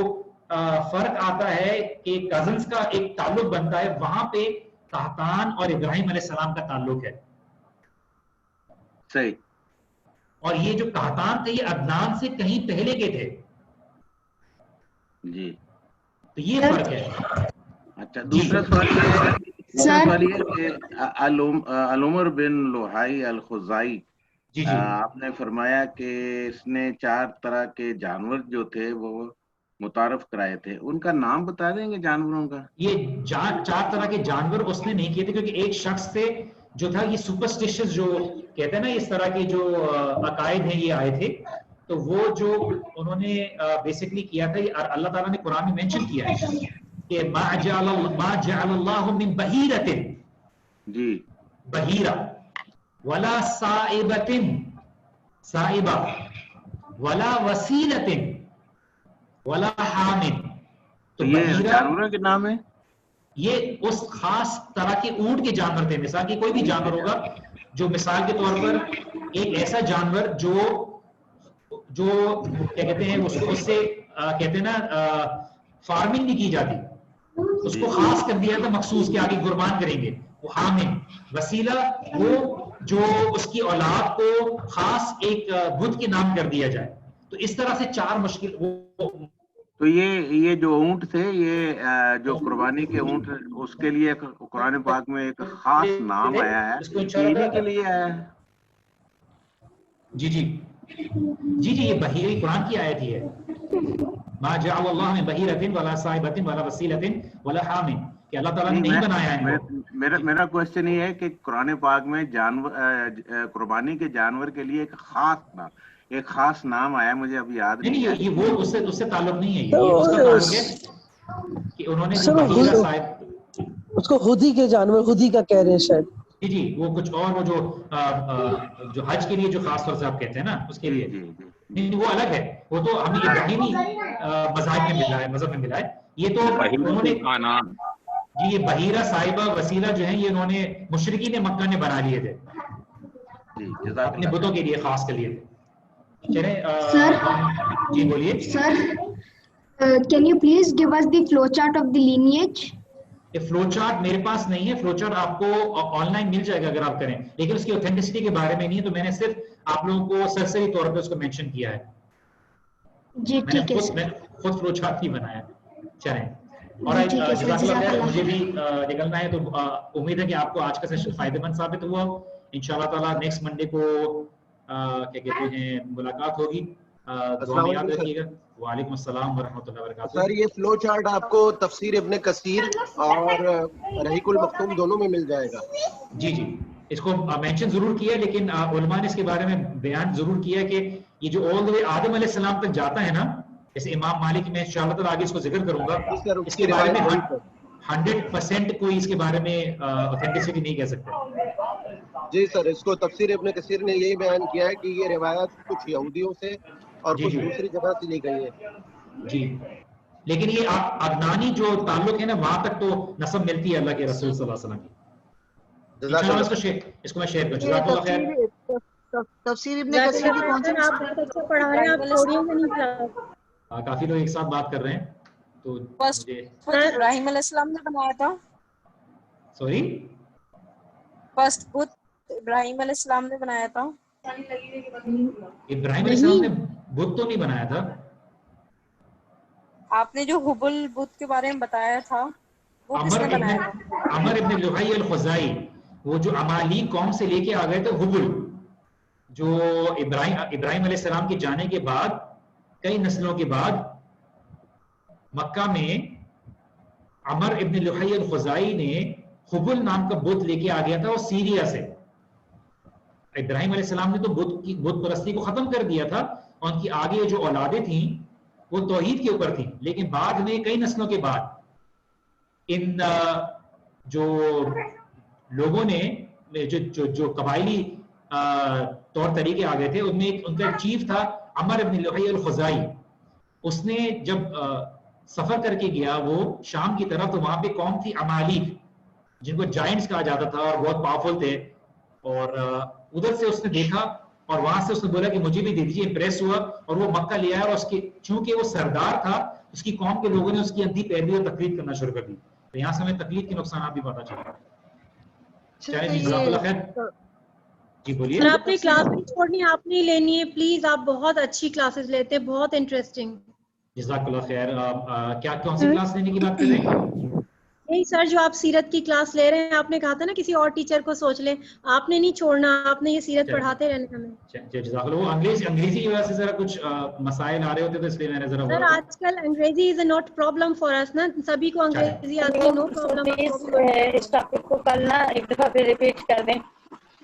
فرق آتا ہے کہ کزنز کا ایک تعلق بنتا ہے، وہاں پہ قحطان اور ابراہیم علیہ السلام کا تعلق ہے. صحیح. اور یہ جو قحطان تھے یہ عدنان سے کہیں پہلے کے تھے. جی تو یہ فرق ہے. اچھا، دوسرا سوال یہ کہ العمر بن لوہائی الخزائی، آپ نے فرمایا کہ اس نے 4 طرح کے جانور جو تھے وہ متعارف کرائے تھے. ان کا نام بتا دیں گے جانوروں کا؟ یہ 4 طرح کے جانور اس نے نہیں کیے تھے، کیونکہ ایک شخص تھے جو تھا یہ سپرسٹیشس جو کہتے ہیں نا، اس طرح کے جو عقائد ہیں یہ آئے تھے. تو وہ جو انہوں نے بیسیکلی کیا تھا، یہ اللہ تعالیٰ نے قرآن میں مینشن کیا ہے کہ ما جعل اللہ من بحیرۃ، جی، بحیرہ، ولا صائبۃ، صائبہ، ولا وسیلۃ، ولا حام. تو یہ جانوروں کے نام ہیں. یہ اس خاص طرح کے اونٹ کے جانور تھے. مثال کی کوئی بھی جانور ہوگا جو مثال کے طور پر ایک ایسا جانور جو کیا کہتے ہیں اس سے کہتے ہیں نا فارمنگ نہیں کی جاتی، اس کو خاص کر دیا تھا مخصوص کہ آگے قربان کریں گے، وہ حامل. وسیلہ وہ جو اس کی اولاد کو خاص ایک بت کے نام کر دیا جائے. تو اس طرح سے 4 مشکل. تو یہ جو اونٹ تھے، یہ جو قربانی کے اونٹ، اس کے لیے قرآن پاک میں ایک خاص نام آیا ہے، انہی کے لیے آیا ہے. جی جی جی جی، یہ بحیرہ قرآن کی آیت ہی ہے. ما جعل اللہ من بحیرۃ ولا صائبۃ ولا وسیلۃ ولا حام، کہ اللہ تعالیٰ نے نہیں بنایا ہے. میرا کوشچن یہ ہے کہ قرآن پاک میں قربانی کے جانور کے لیے ایک خاص نام آیا، مجھے اب یاد نہیں ہے. یہ وہ اس سے تعلق نہیں ہے. یہ اس کا تعلق ہے کہ انہوں نے جو بحیرہ صاحب اس کو خودی کے جانور خودی کا کہہ رہے ہیں شاید. جی جی، وہ کچھ اور، وہ جو حج کے لیے جو خاص طور سے آپ کہتے ہیں نا اس کے لیے، نہیں وہ الگ ہے. وہ تو ہمیں ابراہیمی مذہب میں ملا ہے، مذہب میں ملا ہے. یہ تو انہوں نے جی یہ بحیرہ صاحبہ وسیلہ جو ہیں یہ انہوں نے مشرکین مکہ نے بنا لیے تھے اپنے بتوں کے لیے، خاص کے لیے. جی بولیے سر. Can you please give us the flow chart of the lineage? Flow chart میرے پاس نہیں ہے. فلو چارٹ آپ کو آن لائن مل جائے گا اگر آپ کریں، لیکن اس کی اوتھینٹسٹی کے بارے میں نہیں ہے. تو میں نے صرف آپ لوگوں کو سرسری طور پہ اس کو مینشن کیا ہے. جی ٹھیک ہے. میں خود فلو چارٹ ہی بنایا. چلیں، اور جزاک اللہ خیر. مجھے بھی نکلنا ہے، تو امید ہے کہ آپ کو آج کا سیشن فائدہ مند ثابت ہوا. انشاءاللہ تعالیٰ نیکسٹ منڈے کو کیا کہتے ہیں ملاقات ہوگی. دعا میں یاد رکھیے گا. وعلیکم السلام ورحمۃ اللہ وبرکاتہ. سر یہ فلو چارٹ آپ کو تفسیر ابن کثیر اور رحیق المختوم دونوں میں مل جائے گا. جی جی، اس کو مینشن ضرور کیا ہے، لیکن علماء نے اس کے بارے میں بیان ضرور کیا ہے کہ یہ جو آل دی وے آدم علیہ السلام تک جاتا ہے نا، جیسے امام مالک، میں انشاءاللہ تعالیٰ آگے اس کو ذکر کروں گا، اس کے بارے میں 100% کوئی اس کے بارے میں اوتھینٹسٹی نہیں کہہ سکتا. جی سر، اس کو تفسیر ابن کثیر نے یہی بیان کیا ہے کہ یہ روایت کچھ یہودیوں سے اور کچھ دوسری جگہ سے لی گئی ہے. جی، لیکن یہ عدنانی جو تعلق ہے نا، وہاں تک تو نسب ملتی ہے اللہ کے رسول صلی اللہ علیہ وسلم کی. اس کو میں شیئر کروں. جزاک اللہ خیر. تفسیر ابن کثیر کی کون سی آپ بہت اچھا پڑھا رہے ہیں, آپ چھوڑیے کہ نہیں کلاس. کافی لوگ ایک ساتھ بات کر رہے ہیں تو مجھے ابراہیم علیہ السلام نے بنایا تھا. سوری, فرسٹ بت ابراہیم علیہ السلام نے بنایا تھا. ابراہیم علیہ السلام نے بت تو نہیں بنایا تھا. آپ نے جو حبل بت کے بارے میں بتایا تھا وہ کس نے بنایا تھا؟ عمر ابن لحی الخزائی, وہ جو عمالی قوم سے لے کے آ گئے تھے حبل, جو ابراہیم علیہ السلام کے جانے کے بعد کئی نسلوں کے بعد مکہ میں عمر ابن لحی الخزائی نے حبل نام کا بت لے کے آ گیا تھا, اور سیریا سے. ابراہیم علیہ السلام نے تو بت پرستی کو ختم کر دیا تھا, اور ان کی آگے جو اولادیں تھیں وہ توحید کے اوپر تھیں, لیکن بعد میں کئی نسلوں کے بعد ان جو لوگوں نے جو قبائلی طور طریقے آ گئے تھے, ان میں ان کا ایک چیف تھا عمر ابن لحی الخزائی. اس نے جب سفر کر کے گیا وہ شام کی طرف, تو وہاں پہ قوم تھی عمالیق, جن کو جائنٹس کہا جاتا تھا اور بہت پاورفل تھے. اور ادھر سے اس نے دیکھا اور وہاں سے اس نے بولا کہ مجھے بھی دے دیجیے, امپریس ہوا اور وہ مکہ لے آیا. اور اس کے چونکہ وہ سردار تھا, اس کی قوم کے لوگوں نے اس کی اندھی پیروی اور تقلید کرنا شروع کر دی. تو یہاں سے ہمیں تقلید کے نقصانات بھی پتا چلا. چلیں جی, جزاک اللہ خیر. جی بولیے. سر آپ نے کلاس نہیں چھوڑنی, آپ نہیں لینی ہے پلیز, آپ بہت اچھی کلاسز لیتے ہیں, بہت انٹرسٹنگ. جزاک اللہ خیر. کیا کون سی کلاس لینے کی بات کر رہے ہیں؟ نہیں سر, جو آپ سیرت کی کلاس لے رہے ہیں, آپ نے کہا تھا نا کسی اور ٹیچر کو سوچ لیں, آپ نے نہیں چھوڑنا, آپ نے یہ سیرت پڑھاتے رہنا ہمیں. جزاک اللہ. وہ انگریزی کی وجہ سے ذرا کچھ مسائل آ رہے ہوتے تو اس لیے میں نے ذرا. سر آج کل انگریزی از اے ناٹ پرابلم فار اس نا, سبھی کو انگریزی آتی ہے, نو پرابلم. اس ٹاپک کو کل نا ایک دفعہ پھر ریپیٹ کر دیں.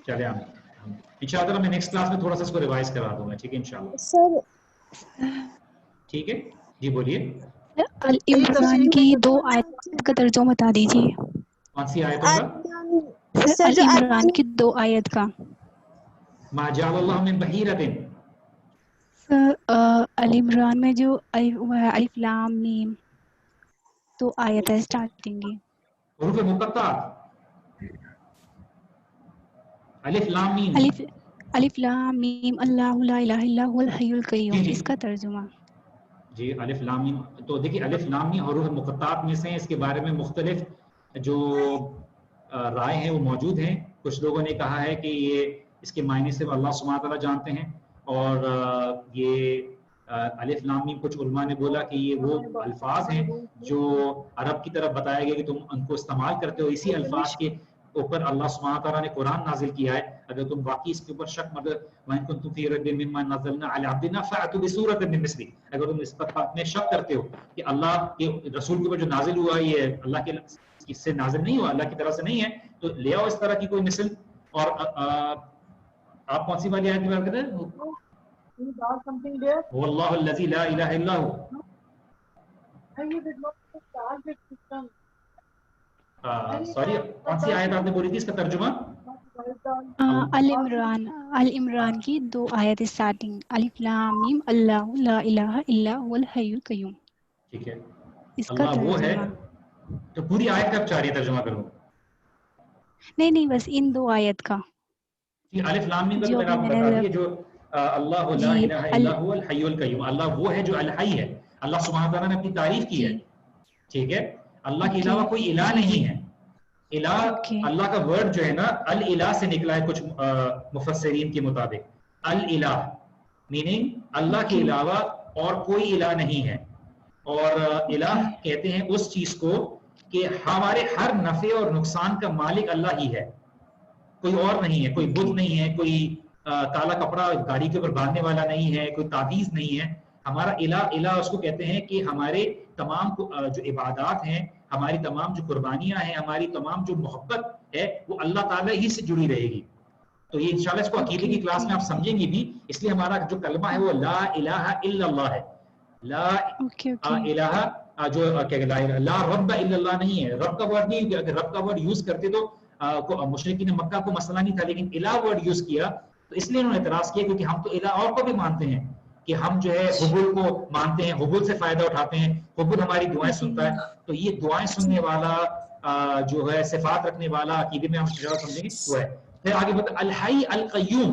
چلے انشاءاللہ میں نیکسٹ کلاس میں تھوڑا سا اس کو ریوائز کرا دوں گا, ٹھیک ہے انشاءاللہ. سر ٹھیک ہے جی بولیے. العمران کی 2 آیت کا ترجمہ بتا دیجیے. کون سی آیتوں کا؟ العمران کی 2 آیت کا. ما جعل اللہ من بحیرۃ. سر العمران میں جو الف لام میم 2 آیت ہے اسٹارٹنگ کی. حروف مقطعات. الف لام میم. الف لام میم اللہ لا الہ الا هو الحی القیوم, اس کا ترجمہ. جی الف لام میم, تو دیکھیے الف لام میم حروف مقطعات میں سے ہیں. اس کے بارے میں مختلف جو رائے ہیں وہ موجود ہیں. کچھ لوگوں نے کہا ہے کہ یہ اس کے معنی صرف اللہ سبحانہ تعالیٰ جانتے ہیں, اور یہ الف لام میم کچھ علماء نے بولا کہ یہ وہ الفاظ ہیں جو عرب کی طرف بتایا گیا کہ تم ان کو استعمال کرتے ہو, اسی الفاظ کے اوپر اللہ سبحانہ تعالیٰ نے قرآن نازل کیا ہے. اگر تم واقعی اس کے اوپر شک مطلب وَإِن كُنتُمْ فِي رَيْبٍ مِّمَّا نَزَّلْنَا عَلَىٰ عَبْدِنَا فَأْتُوا بِسُورَةٍ مِّن مِّثْلِهِ, اگر تم اس بات میں شک کرتے ہو کہ اللہ کے رسول کے اوپر جو نازل ہوا یہ اللہ کے اس سے نازل نہیں ہوا, اللہ کی طرف سے نہیں ہے, تو لے آؤ اس طرح کی کوئی مثل. اور آپ کون سی والی آیت کی بات کر رہے ہیں؟ وَاللَّهُ الَّذِي لَا إِلَٰهَ إِلَّا هُوَ. سوری کون سی آیت آپ نے بولی تھی, اس کا ترجمہ؟ العمران کی 2 آیت اسٹارٹنگ الف لام میم اللہ لا الہ الا هو الحی القیوم. ٹھیک ہے, اس کا اللہ وہ ہے. تو پوری آیت کب چاہ رہی ہے ترجمہ کروں؟ نہیں بس ان 2 آیت کا. الف لام میم کا تو میں نے آپ کو بتا دیا, جو اللہ لا الہ الا هو الحی القیوم, اللہ وہ ہے جو الحی ہے. اللہ سبحانہ تعالیٰ نے اپنی تعریف کی ہے, ٹھیک ہے. اللہ کے علاوہ کوئی الہ نہیں ہے. الہ اللہ کا ورڈ جو ہے نا الہ سے نکلا ہے کچھ مفسرین کے مطابق. الہ میننگ اللہ کے علاوہ اور کوئی الہ نہیں ہے. اور الہ کہتے ہیں اس چیز کو کہ ہمارے ہر نفع اور نقصان کا مالک اللہ ہی ہے, کوئی اور نہیں ہے. کوئی بت نہیں ہے, کوئی کالا کپڑا گاڑی کے اوپر باندھنے والا نہیں ہے, کوئی تعویذ نہیں ہے. ہمارا الہ اس کو کہتے ہیں کہ ہمارے تمام جو عبادات ہیں, ہماری تمام جو قربانیاں ہیں, ہماری تمام جو محبت ہے وہ اللہ تعالیٰ ہی سے جڑی رہے گی. تو یہ انشاءاللہ اس کو عقیدے کی کلاس میں آپ سمجھیں گی بھی, اس لیے ہمارا جو کلمہ ہے وہ لا الہ الا اللہ ہے. لا الہ جو لا رب الا اللہ نہیں ہے. رب کا ورڈ نہیں, اگر رب کا ورڈ یوز کرتے تو مشرکین مکہ کو مسئلہ نہیں تھا, لیکن الہ ورڈ یوز کیا تو اس لیے انہوں نے اعتراض کیا کیونکہ ہم تو الہ اور کو بھی مانتے ہیں کہ ہم جو ہے حبل کو مانتے ہیں, حبل سے فائدہ اٹھاتے ہیں, حبل ہماری دعائیں سنتا ہے. تو یہ دعائیں سننے والا جو ہے صفات رکھنے والا عقیدے میں ہم سمجھیں گے وہ ہے. پھر آگے بتا الحی القیوم,